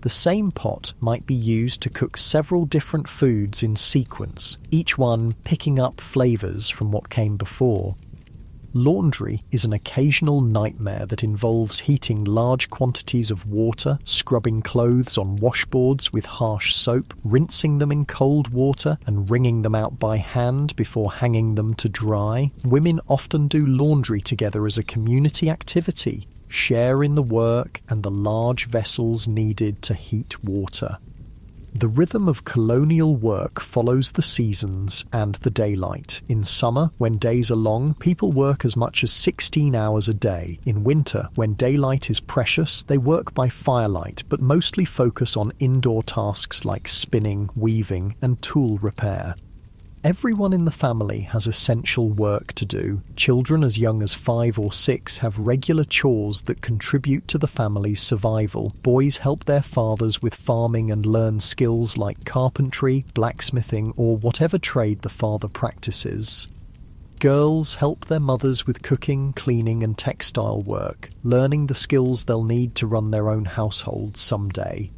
The same pot might be used to cook several different foods in sequence, each one picking up flavours from what came before. Laundry is an occasional nightmare that involves heating large quantities of water, scrubbing clothes on washboards with harsh soap, rinsing them in cold water, and wringing them out by hand before hanging them to dry. Women often do laundry together as a community activity, share in the work and the large vessels needed to heat water. The rhythm of colonial work follows the seasons and the daylight. In summer, when days are long, people work as much as 16 hours a day. In winter, when daylight is precious, they work by firelight, but mostly focus on indoor tasks like spinning, weaving, and tool repair. Everyone in the family has essential work to do. Children as young as 5 or 6 have regular chores that contribute to the family's survival. Boys help their fathers with farming and learn skills like carpentry, blacksmithing, or whatever trade the father practices. Girls help their mothers with cooking, cleaning, and textile work, learning the skills they'll need to run their own households someday.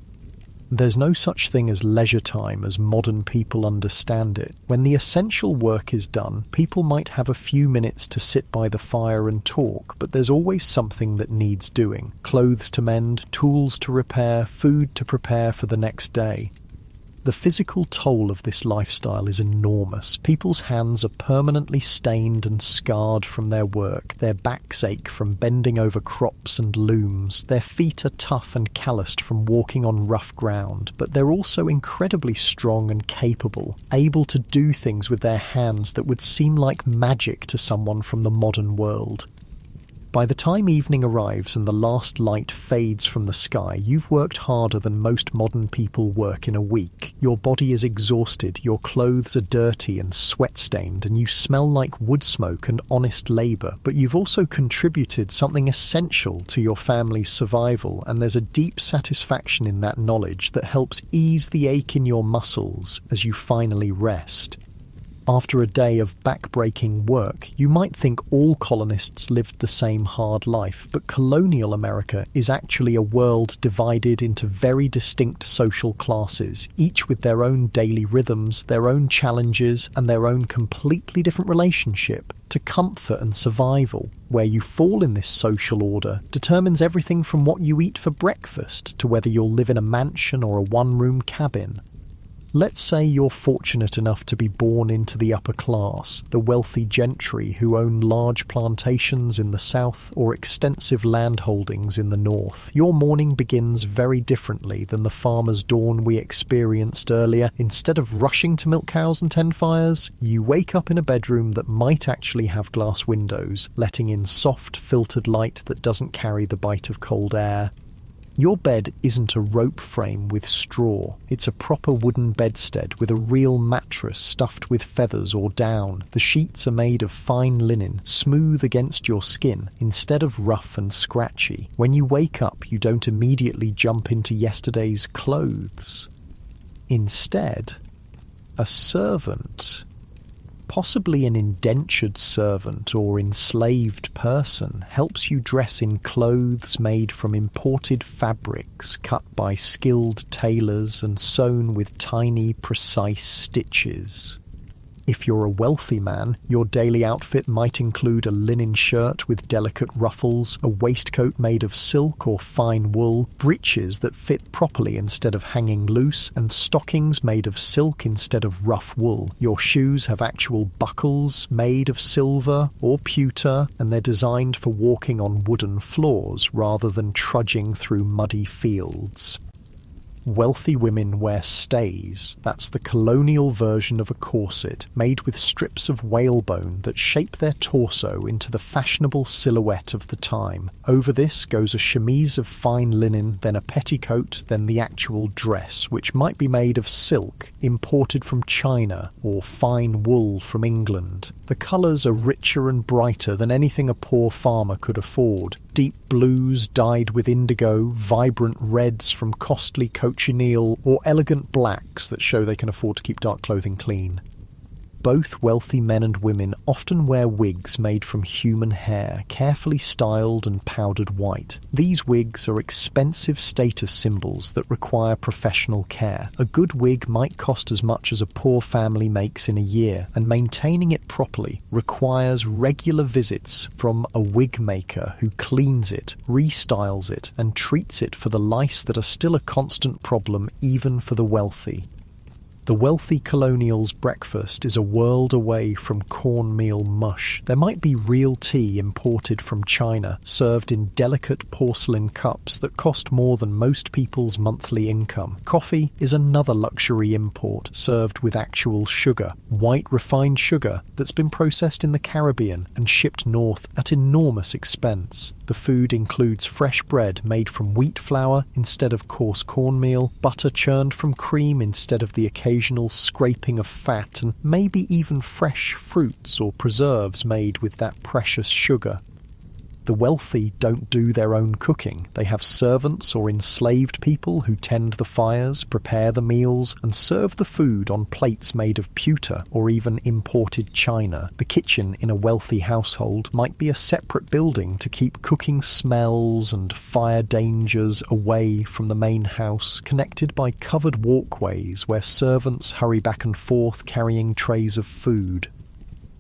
There's no such thing as leisure time as modern people understand it. When the essential work is done, people might have a few minutes to sit by the fire and talk, but there's always something that needs doing. Clothes to mend, tools to repair, food to prepare for the next day. The physical toll of this lifestyle is enormous. People's hands are permanently stained and scarred from their work. Their backs ache from bending over crops and looms. Their feet are tough and calloused from walking on rough ground. But they're also incredibly strong and capable, able to do things with their hands that would seem like magic to someone from the modern world. By the time evening arrives and the last light fades from the sky, you've worked harder than most modern people work in a week. Your body is exhausted, your clothes are dirty and sweat-stained, and you smell like wood smoke and honest labour, but you've also contributed something essential to your family's survival, and there's a deep satisfaction in that knowledge that helps ease the ache in your muscles as you finally rest. After a day of back-breaking work, you might think all colonists lived the same hard life, but colonial America is actually a world divided into very distinct social classes, each with their own daily rhythms, their own challenges, and their own completely different relationship to comfort and survival. Where you fall in this social order determines everything from what you eat for breakfast to whether you'll live in a mansion or a one-room cabin. Let's say you're fortunate enough to be born into the upper class, the wealthy gentry who own large plantations in the south or extensive land holdings in the north. Your morning begins very differently than the farmer's dawn we experienced earlier. Instead of rushing to milk cows and tend fires, you wake up in a bedroom that might actually have glass windows, letting in soft, filtered light that doesn't carry the bite of cold air. Your bed isn't a rope frame with straw. It's a proper wooden bedstead with a real mattress stuffed with feathers or down. The sheets are made of fine linen, smooth against your skin, instead of rough and scratchy. When you wake up, you don't immediately jump into yesterday's clothes. Instead, a servant, possibly an indentured servant or enslaved person, helps you dress in clothes made from imported fabrics cut by skilled tailors and sewn with tiny, precise stitches. If you're a wealthy man, your daily outfit might include a linen shirt with delicate ruffles, a waistcoat made of silk or fine wool, breeches that fit properly instead of hanging loose, and stockings made of silk instead of rough wool. Your shoes have actual buckles made of silver or pewter, and they're designed for walking on wooden floors rather than trudging through muddy fields. Wealthy women wear stays. That's the colonial version of a corset, made with strips of whalebone that shape their torso into the fashionable silhouette of the time. Over this goes a chemise of fine linen, then a petticoat, then the actual dress, which might be made of silk, imported from China, or fine wool from England. The colours are richer and brighter than anything a poor farmer could afford. Deep blues dyed with indigo, vibrant reds from costly cochineal, or elegant blacks that show they can afford to keep dark clothing clean. Both wealthy men and women often wear wigs made from human hair, carefully styled and powdered white. These wigs are expensive status symbols that require professional care. A good wig might cost as much as a poor family makes in a year, and maintaining it properly requires regular visits from a wig maker who cleans it, restyles it, and treats it for the lice that are still a constant problem even for the wealthy. The wealthy colonial's breakfast is a world away from cornmeal mush. There might be real tea imported from China, served in delicate porcelain cups that cost more than most people's monthly income. Coffee is another luxury import, served with actual sugar, white refined sugar that's been processed in the Caribbean and shipped north at enormous expense. The food includes fresh bread made from wheat flour instead of coarse cornmeal, butter churned from cream instead of the occasional scraping of fat, and maybe even fresh fruits or preserves made with that precious sugar. The wealthy don't do their own cooking. They have servants or enslaved people who tend the fires, prepare the meals, and serve the food on plates made of pewter or even imported china. The kitchen in a wealthy household might be a separate building to keep cooking smells and fire dangers away from the main house, connected by covered walkways where servants hurry back and forth carrying trays of food.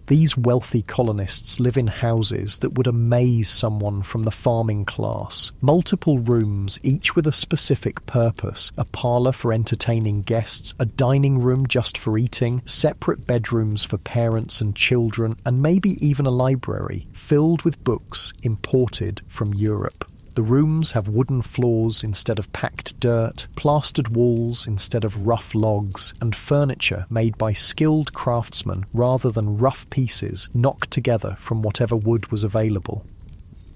These wealthy colonists live in houses that would amaze someone from the farming class. Multiple rooms, each with a specific purpose. A parlour for entertaining guests, a dining room just for eating, separate bedrooms for parents and children, and maybe even a library filled with books imported from Europe. The rooms have wooden floors instead of packed dirt, plastered walls instead of rough logs, and furniture made by skilled craftsmen rather than rough pieces knocked together from whatever wood was available.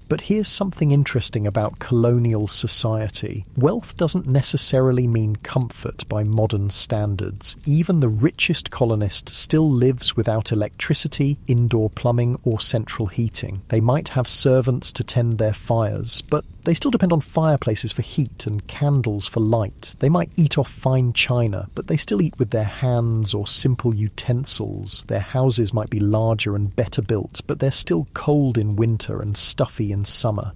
But here's something interesting about colonial society. Wealth doesn't necessarily mean comfort by modern standards. Even the richest colonist still lives without electricity, indoor plumbing, or central heating. They might have servants to tend their fires, but they still depend on fireplaces for heat and candles for light. They might eat off fine china, but they still eat with their hands or simple utensils. Their houses might be larger and better built, but they're still cold in winter and stuffy in summer.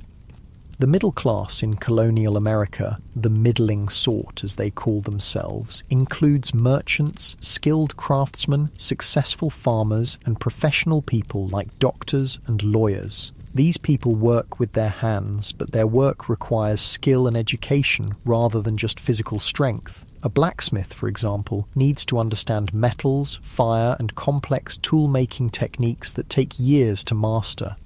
The middle class in colonial America, the middling sort as they call themselves, includes merchants, skilled craftsmen, successful farmers, and professional people like doctors and lawyers. These people work with their hands, but their work requires skill and education rather than just physical strength. A blacksmith, for example, needs to understand metals, fire, and complex tool-making techniques that take years to master.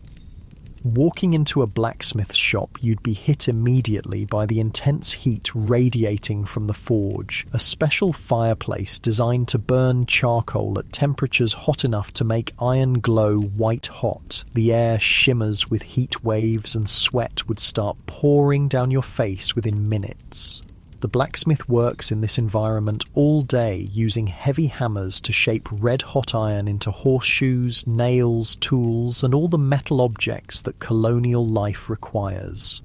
Walking into a blacksmith's shop, you'd be hit immediately by the intense heat radiating from the forge, a special fireplace designed to burn charcoal at temperatures hot enough to make iron glow white hot. The air shimmers with heat waves and sweat would start pouring down your face within minutes. The blacksmith works in this environment all day using heavy hammers to shape red-hot iron into horseshoes, nails, tools, and all the metal objects that colonial life requires.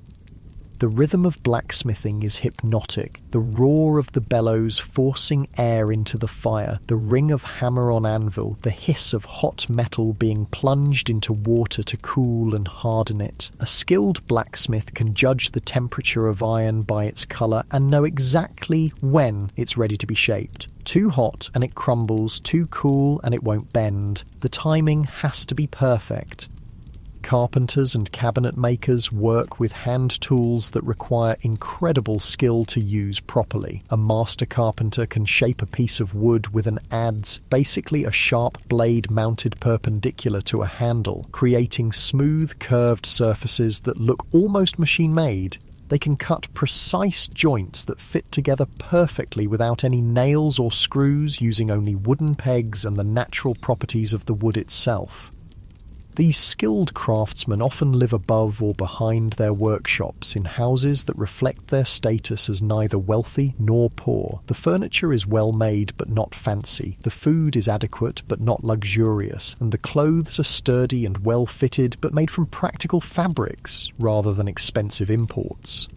The rhythm of blacksmithing is hypnotic, the roar of the bellows forcing air into the fire, the ring of hammer on anvil, the hiss of hot metal being plunged into water to cool and harden it. A skilled blacksmith can judge the temperature of iron by its colour and know exactly when it's ready to be shaped. Too hot and it crumbles, too cool and it won't bend. The timing has to be perfect. Carpenters and cabinet makers work with hand tools that require incredible skill to use properly. A master carpenter can shape a piece of wood with an adze, basically a sharp blade mounted perpendicular to a handle, creating smooth, curved surfaces that look almost machine-made. They can cut precise joints that fit together perfectly without any nails or screws, using only wooden pegs and the natural properties of the wood itself. These skilled craftsmen often live above or behind their workshops in houses that reflect their status as neither wealthy nor poor. The furniture is well made but not fancy, the food is adequate but not luxurious, and the clothes are sturdy and well fitted but made from practical fabrics rather than expensive imports.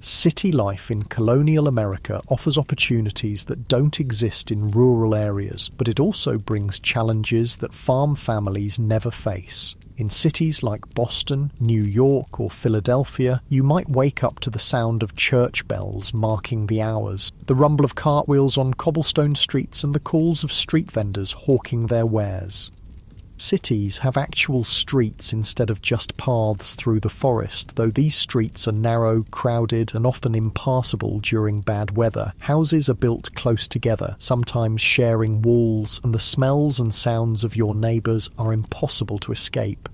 City life in colonial America offers opportunities that don't exist in rural areas, but it also brings challenges that farm families never face. In cities like Boston, New York, or Philadelphia, you might wake up to the sound of church bells marking the hours, the rumble of cartwheels on cobblestone streets, and the calls of street vendors hawking their wares. Cities have actual streets instead of just paths through the forest, though these streets are narrow, crowded, and often impassable during bad weather. Houses are built close together, sometimes sharing walls, and the smells and sounds of your neighbours are impossible to escape.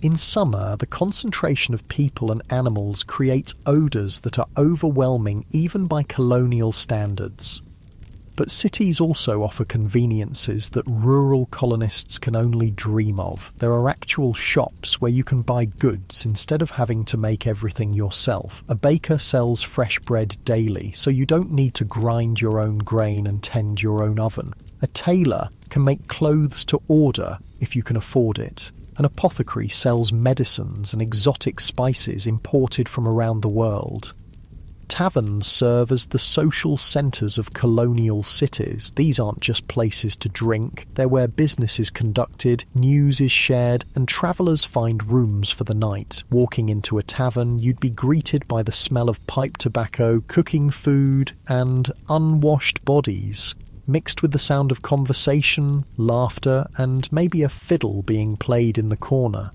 In summer, the concentration of people and animals creates odours that are overwhelming even by colonial standards. But cities also offer conveniences that rural colonists can only dream of. There are actual shops where you can buy goods instead of having to make everything yourself. A baker sells fresh bread daily, so you don't need to grind your own grain and tend your own oven. A tailor can make clothes to order if you can afford it. An apothecary sells medicines and exotic spices imported from around the world. Taverns serve as the social centres of colonial cities. These aren't just places to drink, they're where business is conducted, news is shared, and travellers find rooms for the night. Walking into a tavern, you'd be greeted by the smell of pipe tobacco, cooking food, and unwashed bodies, mixed with the sound of conversation, laughter, and maybe a fiddle being played in the corner.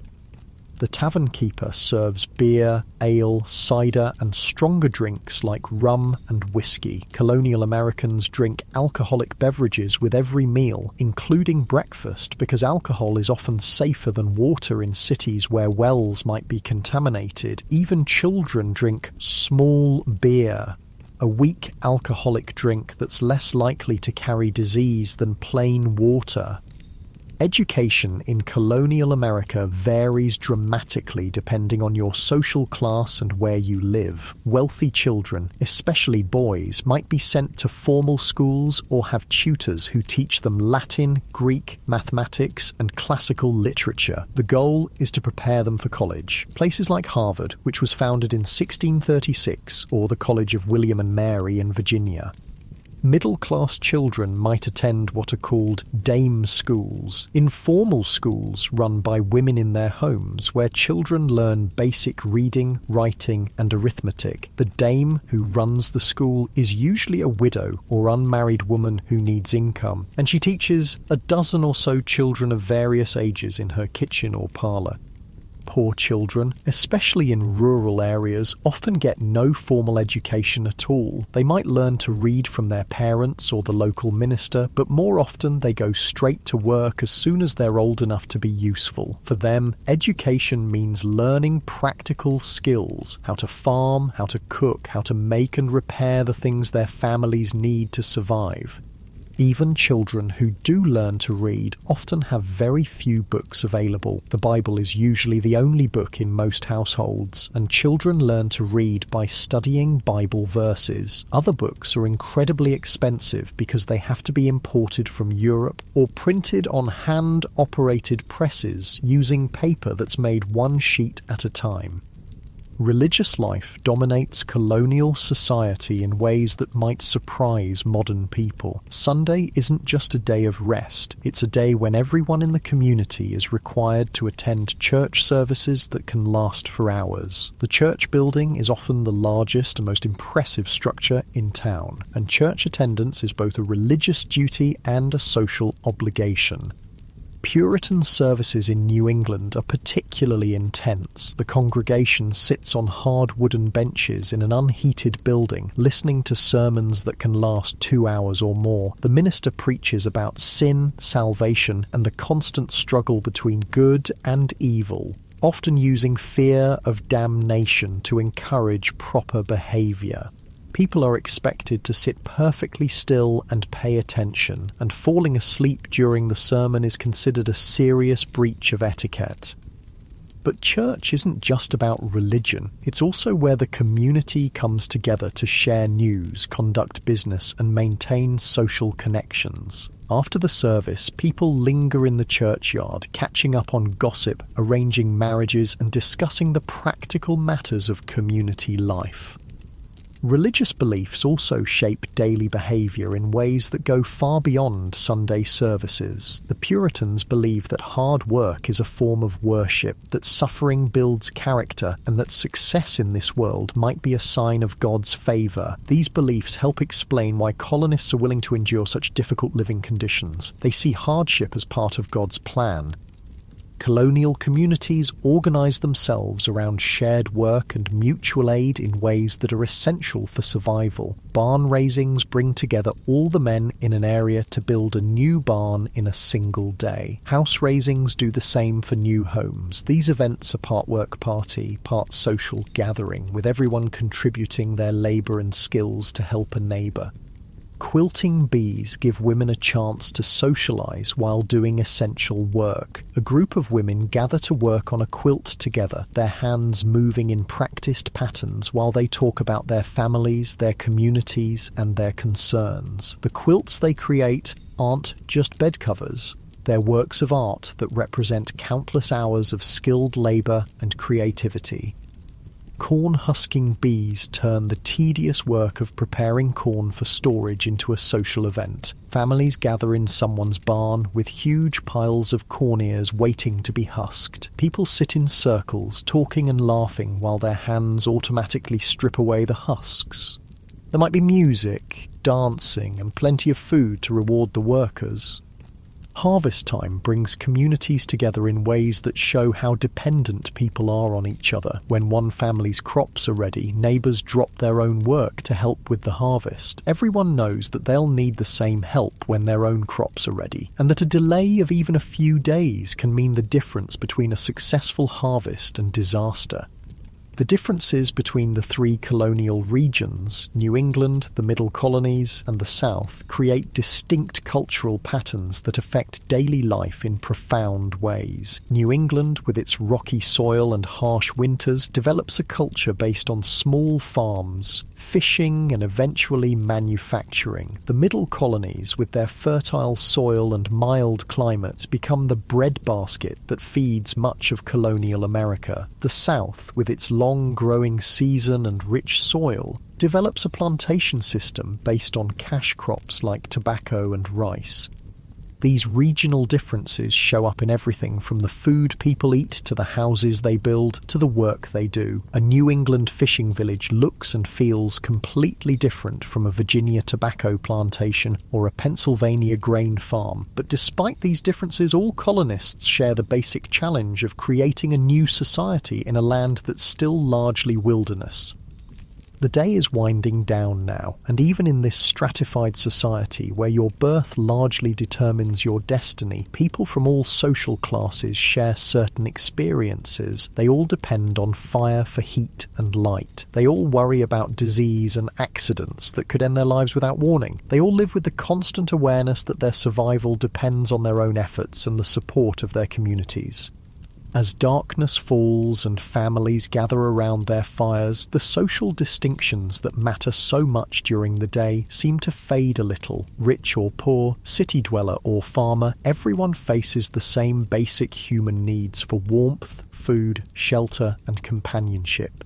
The tavern keeper serves beer, ale, cider, and stronger drinks like rum and whiskey. Colonial Americans drink alcoholic beverages with every meal, including breakfast, because alcohol is often safer than water in cities where wells might be contaminated. Even children drink small beer, a weak alcoholic drink that's less likely to carry disease than plain water. Education in colonial America varies dramatically depending on your social class and where you live. Wealthy children, especially boys, might be sent to formal schools or have tutors who teach them Latin, Greek, mathematics, and classical literature. The goal is to prepare them for college. Places like Harvard, which was founded in 1636, or the College of William and Mary in Virginia. Middle-class children might attend what are called dame schools, informal schools run by women in their homes, where children learn basic reading, writing, and arithmetic. The dame who runs the school is usually a widow or unmarried woman who needs income, and she teaches a dozen or so children of various ages in her kitchen or parlour. Poor children, especially in rural areas, often get no formal education at all. They might learn to read from their parents or the local minister, but more often they go straight to work as soon as they're old enough to be useful. For them, education means learning practical skills: how to farm, how to cook, how to make and repair the things their families need to survive. Even children who do learn to read often have very few books available. The Bible is usually the only book in most households, and children learn to read by studying Bible verses. Other books are incredibly expensive because they have to be imported from Europe or printed on hand-operated presses using paper that's made one sheet at a time. Religious life dominates colonial society in ways that might surprise modern people. Sunday isn't just a day of rest, it's a day when everyone in the community is required to attend church services that can last for hours. The church building is often the largest and most impressive structure in town, and church attendance is both a religious duty and a social obligation. Puritan services in New England are particularly intense. The congregation sits on hard wooden benches in an unheated building, listening to sermons that can last 2 hours or more. The minister preaches about sin, salvation, and the constant struggle between good and evil, often using fear of damnation to encourage proper behaviour. People are expected to sit perfectly still and pay attention, and falling asleep during the sermon is considered a serious breach of etiquette. But church isn't just about religion, it's also where the community comes together to share news, conduct business, and maintain social connections. After the service, people linger in the churchyard, catching up on gossip, arranging marriages, and discussing the practical matters of community life. Religious beliefs also shape daily behaviour in ways that go far beyond Sunday services. The Puritans believed that hard work is a form of worship, that suffering builds character, and that success in this world might be a sign of God's favour. These beliefs help explain why colonists are willing to endure such difficult living conditions. They see hardship as part of God's plan. Colonial communities organise themselves around shared work and mutual aid in ways that are essential for survival. Barn raisings bring together all the men in an area to build a new barn in a single day. House raisings do the same for new homes. These events are part work party, part social gathering, with everyone contributing their labour and skills to help a neighbour. Quilting bees give women a chance to socialise while doing essential work. A group of women gather to work on a quilt together, their hands moving in practised patterns while they talk about their families, their communities, and their concerns. The quilts they create aren't just bed covers. They're works of art that represent countless hours of skilled labour and creativity. Corn-husking bees turn the tedious work of preparing corn for storage into a social event. Families gather in someone's barn with huge piles of corn ears waiting to be husked. People sit in circles, talking and laughing while their hands automatically strip away the husks. There might be music, dancing, and plenty of food to reward the workers. Harvest time brings communities together in ways that show how dependent people are on each other. When one family's crops are ready, neighbours drop their own work to help with the harvest. Everyone knows that they'll need the same help when their own crops are ready, and that a delay of even a few days can mean the difference between a successful harvest and disaster. The differences between the three colonial regions, New England, the Middle Colonies, and the South, create distinct cultural patterns that affect daily life in profound ways. New England, with its rocky soil and harsh winters, develops a culture based on small farms, fishing, and eventually manufacturing. The Middle Colonies, with their fertile soil and mild climate, become the breadbasket that feeds much of colonial America. The South, with its long growing season and rich soil, develops a plantation system based on cash crops like tobacco and rice. These regional differences show up in everything from the food people eat to the houses they build to the work they do. A New England fishing village looks and feels completely different from a Virginia tobacco plantation or a Pennsylvania grain farm. But despite these differences, all colonists share the basic challenge of creating a new society in a land that's still largely wilderness. The day is winding down now, and even in this stratified society where your birth largely determines your destiny, people from all social classes share certain experiences. They all depend on fire for heat and light. They all worry about disease and accidents that could end their lives without warning. They all live with the constant awareness that their survival depends on their own efforts and the support of their communities. As darkness falls and families gather around their fires, the social distinctions that matter so much during the day seem to fade a little. Rich or poor, city dweller or farmer, everyone faces the same basic human needs for warmth, food, shelter, and companionship.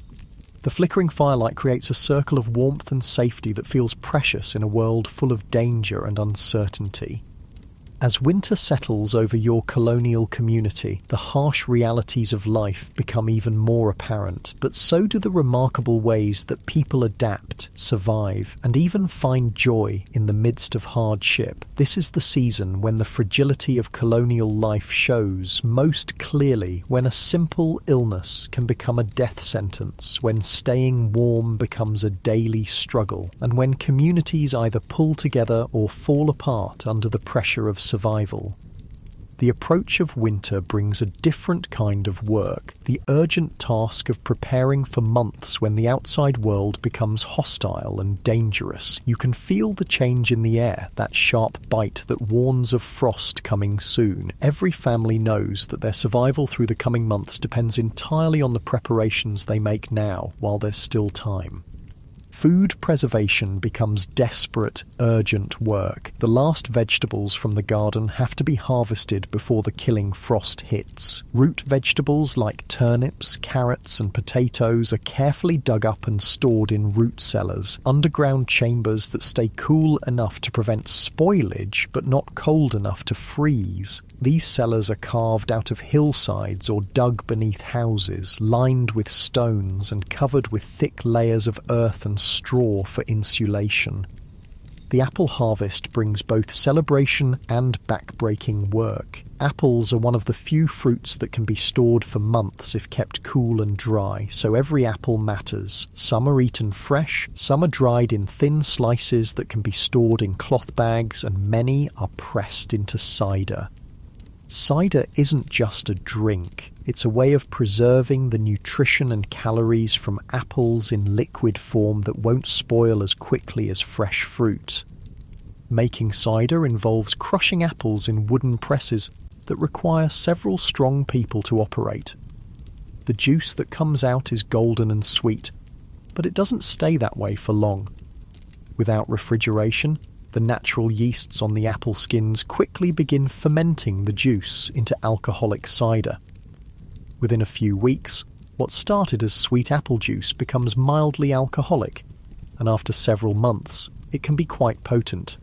The flickering firelight creates a circle of warmth and safety that feels precious in a world full of danger and uncertainty. As winter settles over your colonial community, the harsh realities of life become even more apparent, but so do the remarkable ways that people adapt, survive, and even find joy in the midst of hardship. This is the season when the fragility of colonial life shows most clearly, when a simple illness can become a death sentence, when staying warm becomes a daily struggle, and when communities either pull together or fall apart under the pressure of survival. The approach of winter brings a different kind of work, the urgent task of preparing for months when the outside world becomes hostile and dangerous. You can feel the change in the air, that sharp bite that warns of frost coming soon. Every family knows that their survival through the coming months depends entirely on the preparations they make now, while there's still time. Food preservation becomes desperate, urgent work. The last vegetables from the garden have to be harvested before the killing frost hits. Root vegetables like turnips, carrots, and potatoes are carefully dug up and stored in root cellars, underground chambers that stay cool enough to prevent spoilage but not cold enough to freeze. These cellars are carved out of hillsides or dug beneath houses, lined with stones and covered with thick layers of earth and straw for insulation. The apple harvest brings both celebration and back-breaking work. Apples are one of the few fruits that can be stored for months if kept cool and dry, so every apple matters. Some are eaten fresh, some are dried in thin slices that can be stored in cloth bags, and many are pressed into cider. Cider isn't just a drink, it's a way of preserving the nutrition and calories from apples in liquid form that won't spoil as quickly as fresh fruit. Making cider involves crushing apples in wooden presses that require several strong people to operate. The juice that comes out is golden and sweet, but it doesn't stay that way for long. Without refrigeration, the natural yeasts on the apple skins quickly begin fermenting the juice into alcoholic cider. Within a few weeks, what started as sweet apple juice becomes mildly alcoholic, and after several months, it can be quite potent.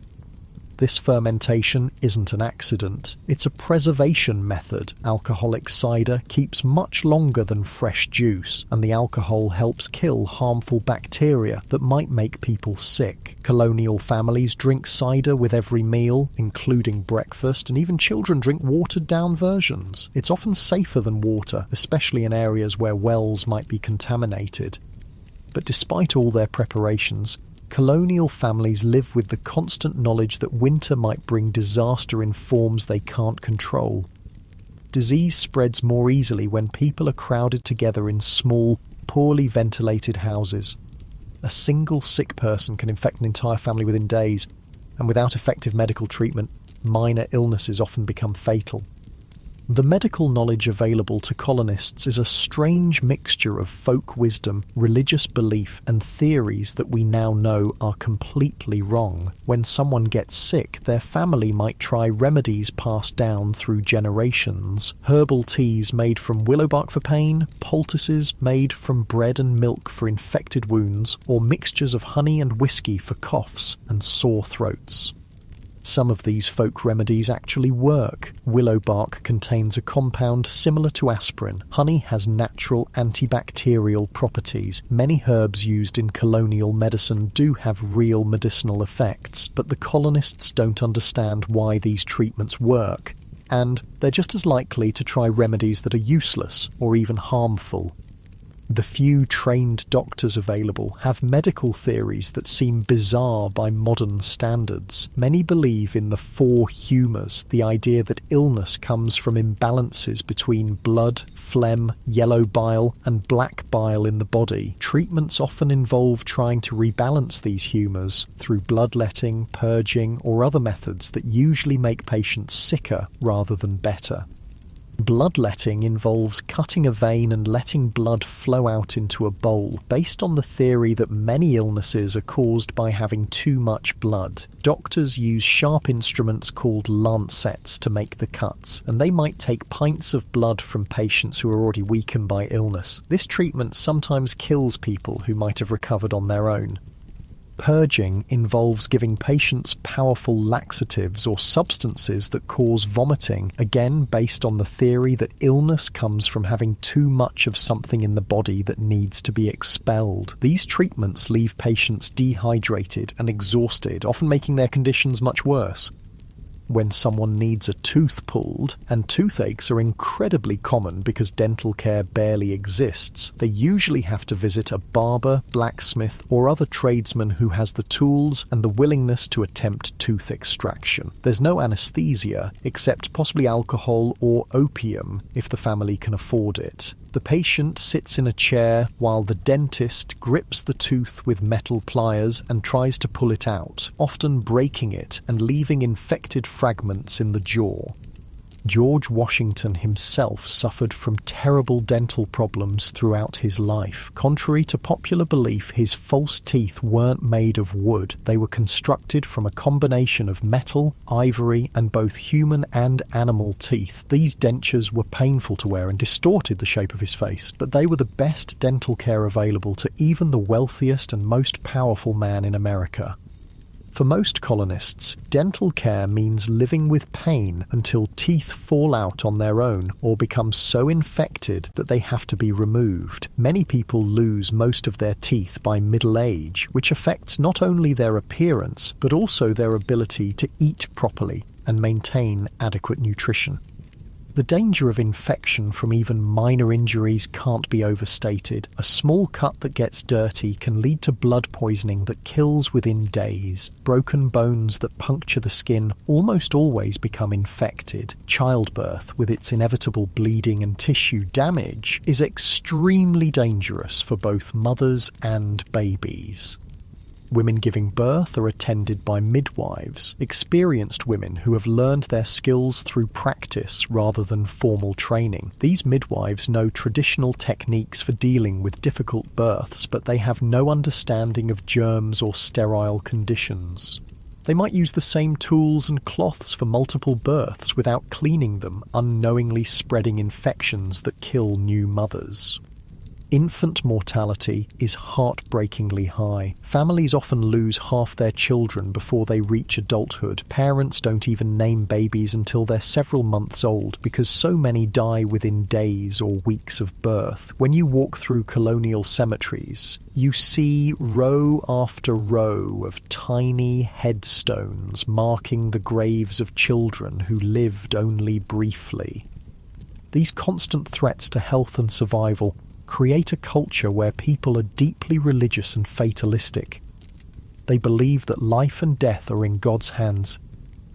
This fermentation isn't an accident, it's a preservation method. Alcoholic cider keeps much longer than fresh juice, and the alcohol helps kill harmful bacteria that might make people sick. Colonial families drink cider with every meal, including breakfast, and even children drink watered-down versions. It's often safer than water, especially in areas where wells might be contaminated. But despite all their preparations, colonial families live with the constant knowledge that winter might bring disaster in forms they can't control. Disease spreads more easily when people are crowded together in small, poorly ventilated houses. A single sick person can infect an entire family within days, and without effective medical treatment, minor illnesses often become fatal. The medical knowledge available to colonists is a strange mixture of folk wisdom, religious belief, and theories that we now know are completely wrong. When someone gets sick, their family might try remedies passed down through generations. Herbal teas made from willow bark for pain, poultices made from bread and milk for infected wounds, or mixtures of honey and whiskey for coughs and sore throats. Some of these folk remedies actually work. Willow bark contains a compound similar to aspirin. Honey has natural antibacterial properties. Many herbs used in colonial medicine do have real medicinal effects, but the colonists don't understand why these treatments work, and they're just as likely to try remedies that are useless or even harmful. The few trained doctors available have medical theories that seem bizarre by modern standards. Many believe in the four humours, the idea that illness comes from imbalances between blood, phlegm, yellow bile, and black bile in the body. Treatments often involve trying to rebalance these humours through bloodletting, purging, or other methods that usually make patients sicker rather than better. Bloodletting involves cutting a vein and letting blood flow out into a bowl, based on the theory that many illnesses are caused by having too much blood. Doctors use sharp instruments called lancets to make the cuts, and they might take pints of blood from patients who are already weakened by illness. This treatment sometimes kills people who might have recovered on their own. Purging involves giving patients powerful laxatives or substances that cause vomiting, again based on the theory that illness comes from having too much of something in the body that needs to be expelled. These treatments leave patients dehydrated and exhausted, often making their conditions much worse. When someone needs a tooth pulled, and toothaches are incredibly common because dental care barely exists, they usually have to visit a barber, blacksmith, or other tradesman who has the tools and the willingness to attempt tooth extraction. There's no anesthesia, except possibly alcohol or opium if the family can afford it. The patient sits in a chair while the dentist grips the tooth with metal pliers and tries to pull it out, often breaking it and leaving infected fragments in the jaw. George Washington himself suffered from terrible dental problems throughout his life. Contrary to popular belief, his false teeth weren't made of wood. They were constructed from a combination of metal, ivory, and both human and animal teeth. These dentures were painful to wear and distorted the shape of his face, but they were the best dental care available to even the wealthiest and most powerful man in America. For most colonists, dental care means living with pain until teeth fall out on their own or become so infected that they have to be removed. Many people lose most of their teeth by middle age, which affects not only their appearance, but also their ability to eat properly and maintain adequate nutrition. The danger of infection from even minor injuries can't be overstated. A small cut that gets dirty can lead to blood poisoning that kills within days. Broken bones that puncture the skin almost always become infected. Childbirth, with its inevitable bleeding and tissue damage, is extremely dangerous for both mothers and babies. Women giving birth are attended by midwives, experienced women who have learned their skills through practice rather than formal training. These midwives know traditional techniques for dealing with difficult births, but they have no understanding of germs or sterile conditions. They might use the same tools and cloths for multiple births without cleaning them, unknowingly spreading infections that kill new mothers. Infant mortality is heartbreakingly high. Families often lose half their children before they reach adulthood. Parents don't even name babies until they're several months old because so many die within days or weeks of birth. When you walk through colonial cemeteries, you see row after row of tiny headstones marking the graves of children who lived only briefly. These constant threats to health and survival create a culture where people are deeply religious and fatalistic. They believe that life and death are in God's hands,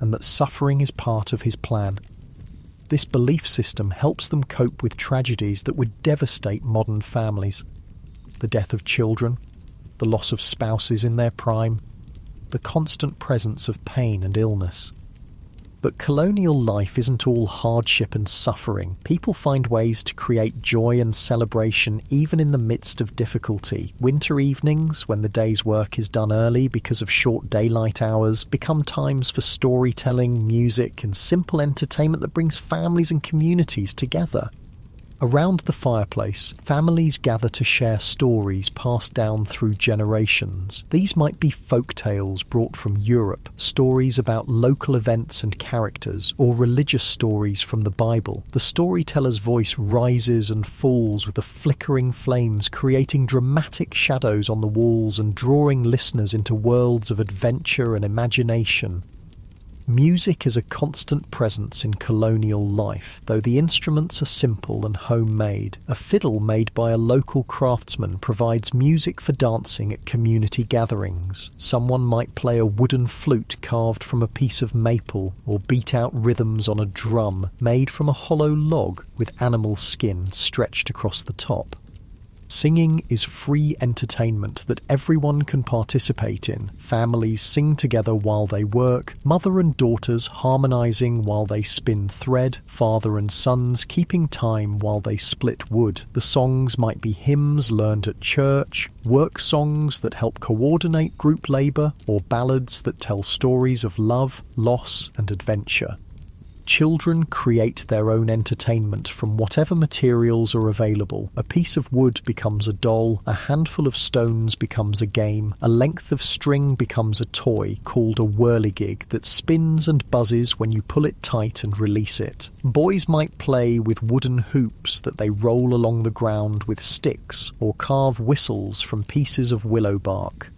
and that suffering is part of his plan. This belief system helps them cope with tragedies that would devastate modern families. The death of children, the loss of spouses in their prime, the constant presence of pain and illness. But colonial life isn't all hardship and suffering. People find ways to create joy and celebration even in the midst of difficulty. Winter evenings, when the day's work is done early because of short daylight hours, become times for storytelling, music, and simple entertainment that brings families and communities together. Around the fireplace, families gather to share stories passed down through generations. These might be folk tales brought from Europe, stories about local events and characters, or religious stories from the Bible. The storyteller's voice rises and falls with the flickering flames, creating dramatic shadows on the walls and drawing listeners into worlds of adventure and imagination. Music is a constant presence in colonial life, though the instruments are simple and homemade. A fiddle made by a local craftsman provides music for dancing at community gatherings. Someone might play a wooden flute carved from a piece of maple, or beat out rhythms on a drum made from a hollow log with animal skin stretched across the top. Singing is free entertainment that everyone can participate in. Families sing together while they work, mother and daughters harmonizing while they spin thread, father and sons keeping time while they split wood. The songs might be hymns learned at church, work songs that help coordinate group labor, or ballads that tell stories of love, loss, and adventure. Children create their own entertainment from whatever materials are available. A piece of wood becomes a doll, a handful of stones becomes a game, a length of string becomes a toy called a whirligig that spins and buzzes when you pull it tight and release it. Boys might play with wooden hoops that they roll along the ground with sticks, or carve whistles from pieces of willow bark.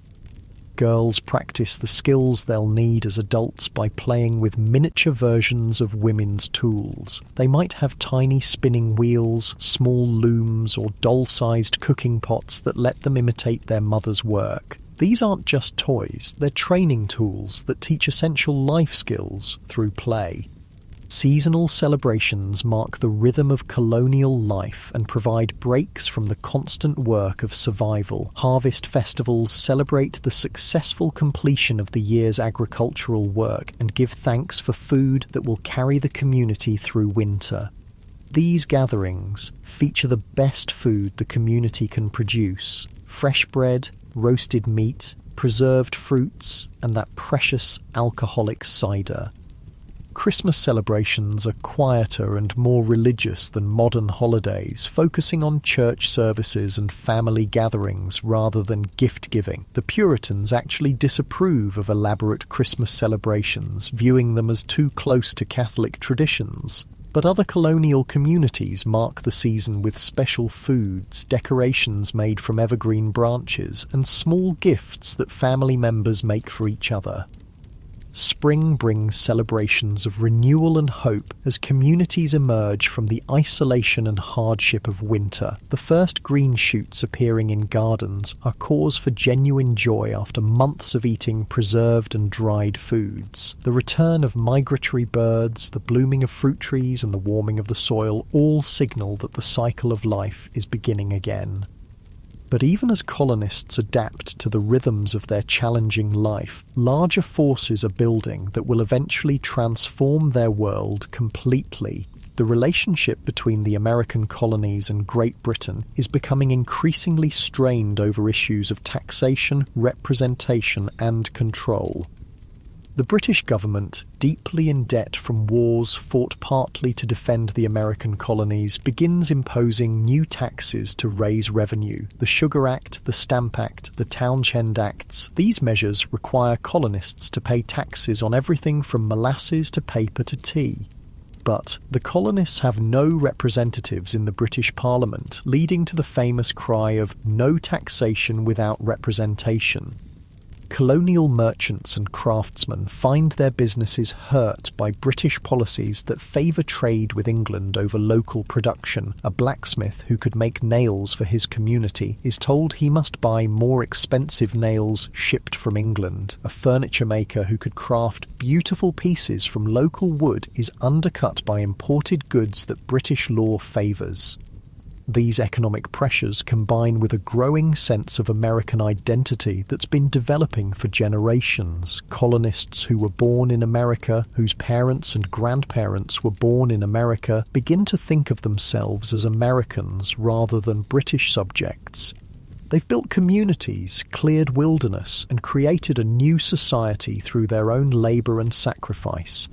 Girls practice the skills they'll need as adults by playing with miniature versions of women's tools. They might have tiny spinning wheels, small looms, or doll-sized cooking pots that let them imitate their mother's work. These aren't just toys, they're training tools that teach essential life skills through play. Seasonal celebrations mark the rhythm of colonial life and provide breaks from the constant work of survival. Harvest festivals celebrate the successful completion of the year's agricultural work and give thanks for food that will carry the community through winter. These gatherings feature the best food the community can produce: fresh bread, roasted meat, preserved fruits, and that precious alcoholic cider. Christmas celebrations are quieter and more religious than modern holidays, focusing on church services and family gatherings rather than gift-giving. The Puritans actually disapprove of elaborate Christmas celebrations, viewing them as too close to Catholic traditions. But other colonial communities mark the season with special foods, decorations made from evergreen branches, and small gifts that family members make for each other. Spring brings celebrations of renewal and hope as communities emerge from the isolation and hardship of winter. The first green shoots appearing in gardens are cause for genuine joy after months of eating preserved and dried foods. The return of migratory birds, the blooming of fruit trees, and the warming of the soil all signal that the cycle of life is beginning again. But even as colonists adapt to the rhythms of their challenging life, larger forces are building that will eventually transform their world completely. The relationship between the American colonies and Great Britain is becoming increasingly strained over issues of taxation, representation, and control. The British government, deeply in debt from wars fought partly to defend the American colonies, begins imposing new taxes to raise revenue. The Sugar Act, the Stamp Act, the Townshend Acts. These measures require colonists to pay taxes on everything from molasses to paper to tea. But the colonists have no representatives in the British Parliament, leading to the famous cry of "no taxation without representation." colonial merchants and craftsmen find their businesses hurt by British policies that favour trade with England over local production. A blacksmith who could make nails for his community is told he must buy more expensive nails shipped from England. A furniture maker who could craft beautiful pieces from local wood is undercut by imported goods that British law favours. These economic pressures combine with a growing sense of American identity that's been developing for generations. Colonists who were born in America, whose parents and grandparents were born in America, begin to think of themselves as Americans rather than British subjects. They've built communities, cleared wilderness, and created a new society through their own labour and sacrifice.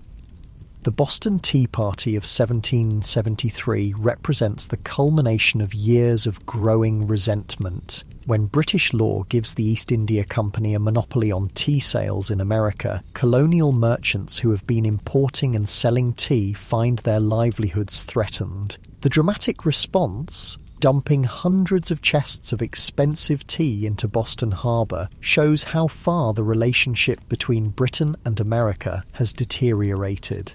The Boston Tea Party of 1773 represents the culmination of years of growing resentment. When British law gives the East India Company a monopoly on tea sales in America, colonial merchants who have been importing and selling tea find their livelihoods threatened. The dramatic response, dumping hundreds of chests of expensive tea into Boston Harbour, shows how far the relationship between Britain and America has deteriorated.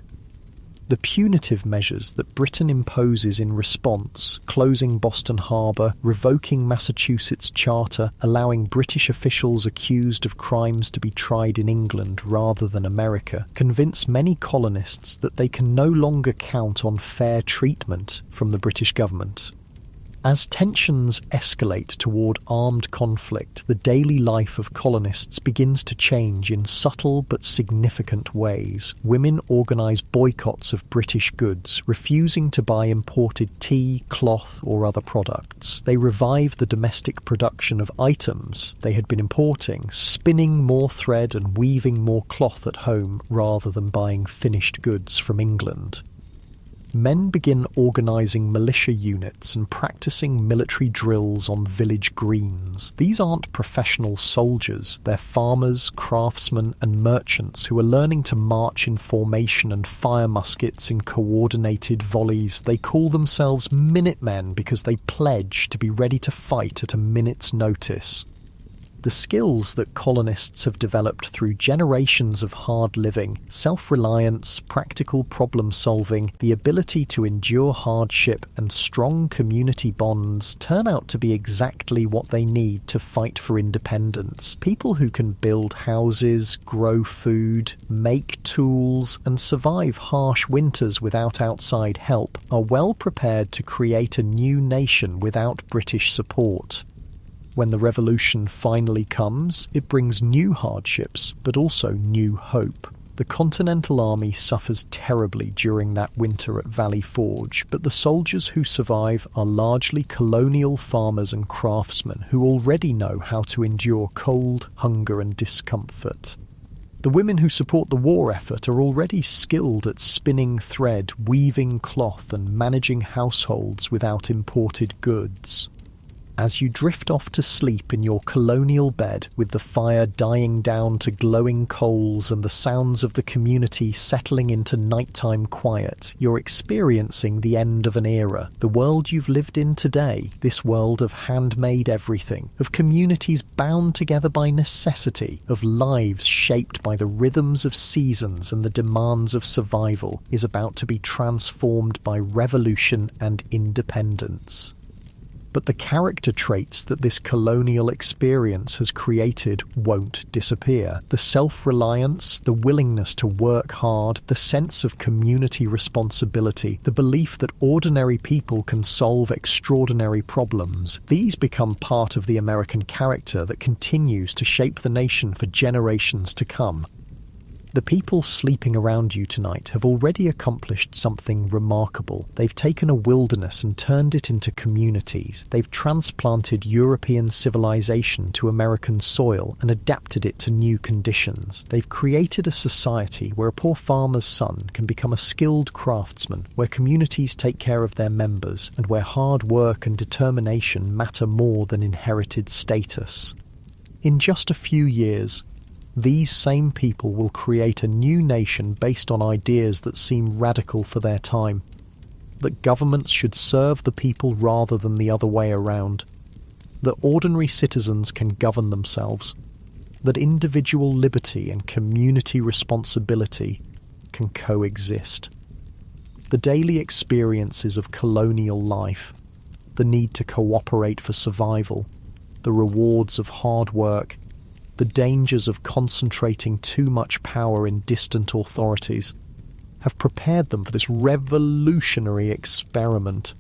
The punitive measures that Britain imposes in response, closing Boston Harbour, revoking Massachusetts' charter, allowing British officials accused of crimes to be tried in England rather than America, convince many colonists that they can no longer count on fair treatment from the British government. As tensions escalate toward armed conflict, the daily life of colonists begins to change in subtle but significant ways. Women organise boycotts of British goods, refusing to buy imported tea, cloth or other products. They revive the domestic production of items they had been importing, spinning more thread and weaving more cloth at home rather than buying finished goods from England. Men begin organising militia units and practising military drills on village greens. These aren't professional soldiers, they're farmers, craftsmen and merchants who are learning to march in formation and fire muskets in coordinated volleys. They call themselves Minutemen because they pledge to be ready to fight at a minute's notice. The skills that colonists have developed through generations of hard living, self-reliance, practical problem-solving, the ability to endure hardship and strong community bonds turn out to be exactly what they need to fight for independence. People who can build houses, grow food, make tools, and survive harsh winters without outside help are well prepared to create a new nation without British support. When the revolution finally comes, it brings new hardships, but also new hope. The Continental Army suffers terribly during that winter at Valley Forge, but the soldiers who survive are largely colonial farmers and craftsmen who already know how to endure cold, hunger and discomfort. The women who support the war effort are already skilled at spinning thread, weaving cloth and managing households without imported goods. As you drift off to sleep in your colonial bed with the fire dying down to glowing coals and the sounds of the community settling into nighttime quiet, you're experiencing the end of an era. The world you've lived in today, this world of handmade everything, of communities bound together by necessity, of lives shaped by the rhythms of seasons and the demands of survival, is about to be transformed by revolution and independence. But the character traits that this colonial experience has created won't disappear. The self-reliance, the willingness to work hard, the sense of community responsibility, the belief that ordinary people can solve extraordinary problems, these become part of the American character that continues to shape the nation for generations to come. The people sleeping around you tonight have already accomplished something remarkable. They've taken a wilderness and turned it into communities. They've transplanted European civilization to American soil and adapted it to new conditions. They've created a society where a poor farmer's son can become a skilled craftsman, where communities take care of their members, and where hard work and determination matter more than inherited status. In just a few years, these same people will create a new nation based on ideas that seem radical for their time. That governments should serve the people rather than the other way around. That ordinary citizens can govern themselves. that individual liberty and community responsibility can coexist. The daily experiences of colonial life, the need to cooperate for survival, the rewards of hard work, the dangers of concentrating too much power in distant authorities, have prepared them for this revolutionary experiment.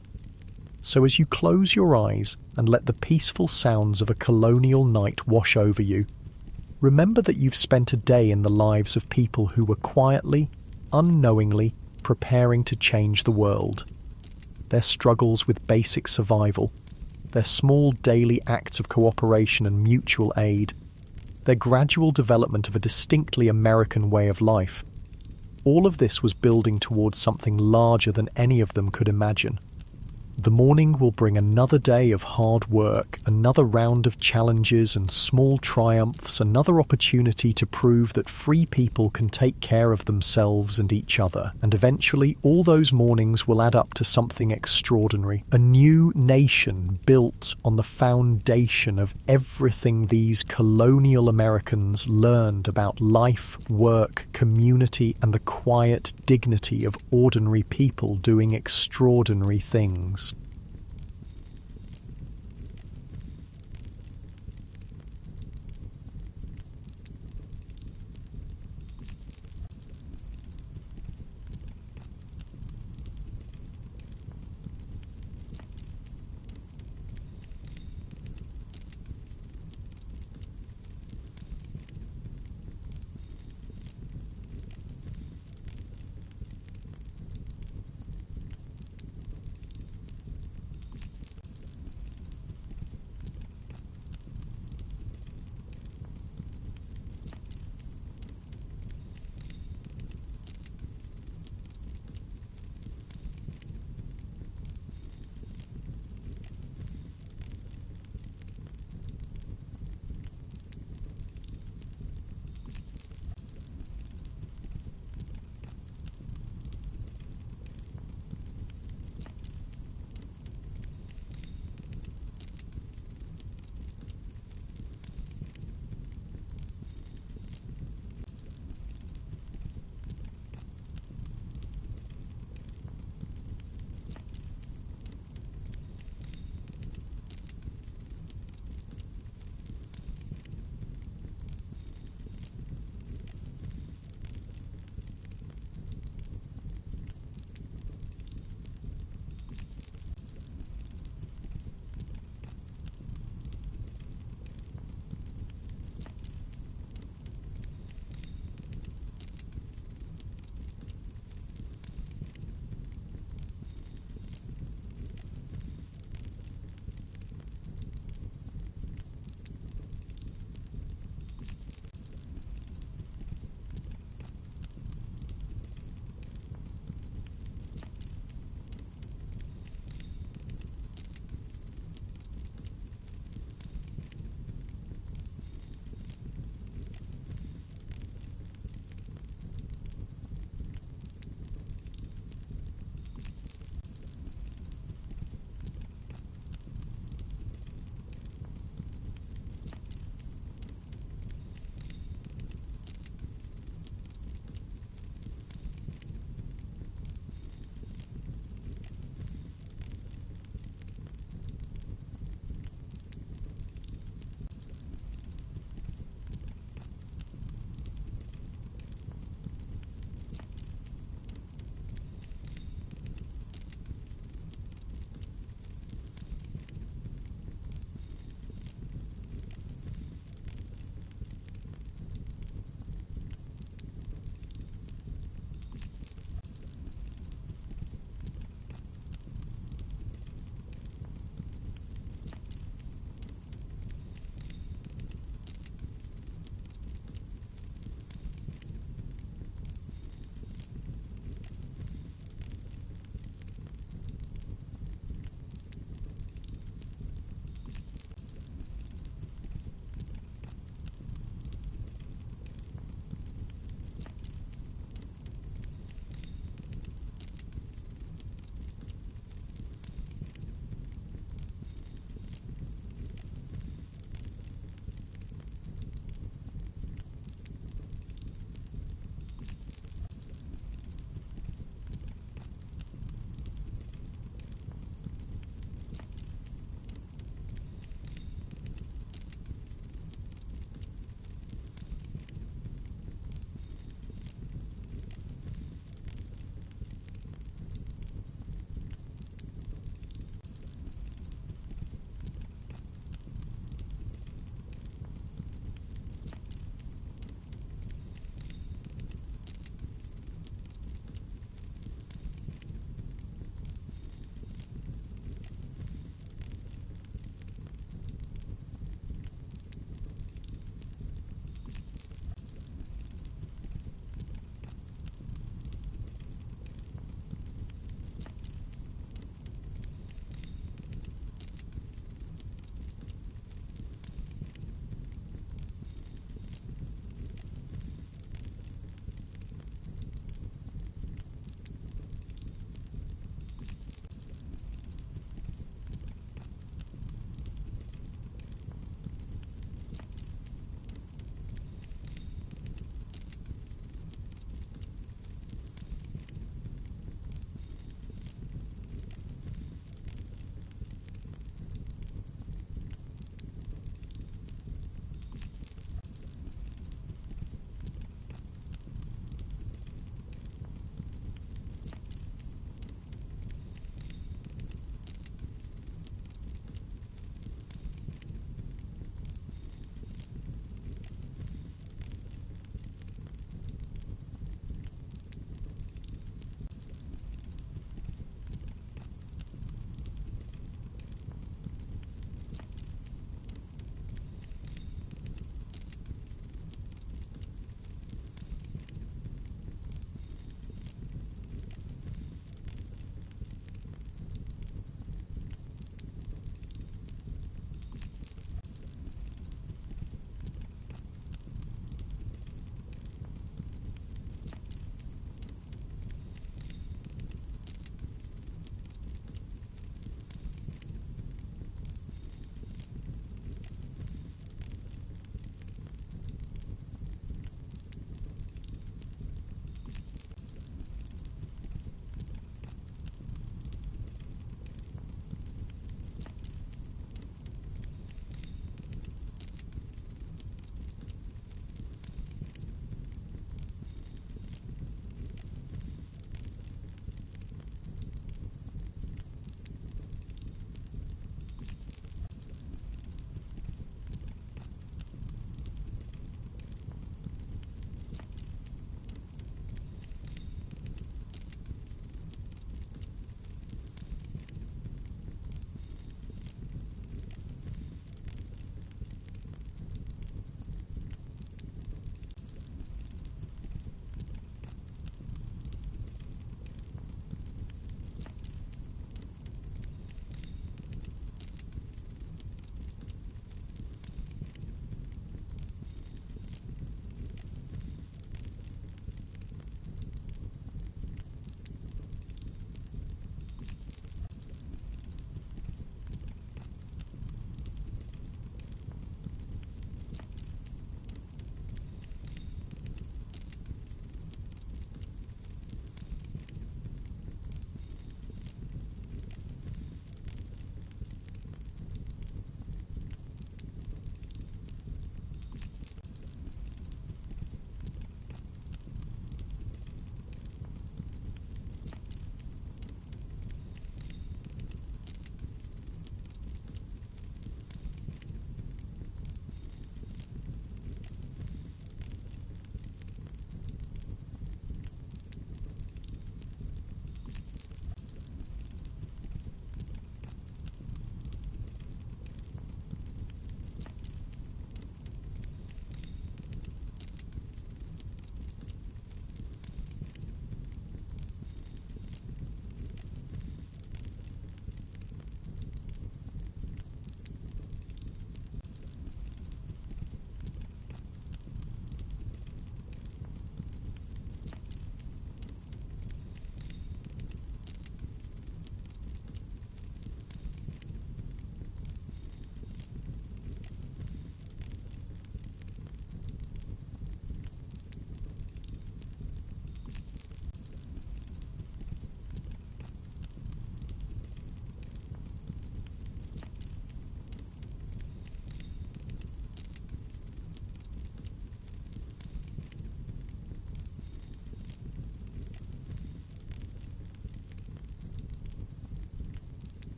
So as you close your eyes and let the peaceful sounds of a colonial night wash over you, remember that you've spent a day in the lives of people who were quietly, unknowingly preparing to change the world. Their struggles with basic survival, their small daily acts of cooperation and mutual aid, their gradual development of a distinctly American way of life, all of this was building towards something larger than any of them could imagine. The morning will bring another day of hard work, another round of challenges and small triumphs, another opportunity to prove that free people can take care of themselves and each other. And eventually, all those mornings will add up to something extraordinary. A new nation built on the foundation of everything these colonial Americans learned about life, work, community, and the quiet dignity of ordinary people doing extraordinary things.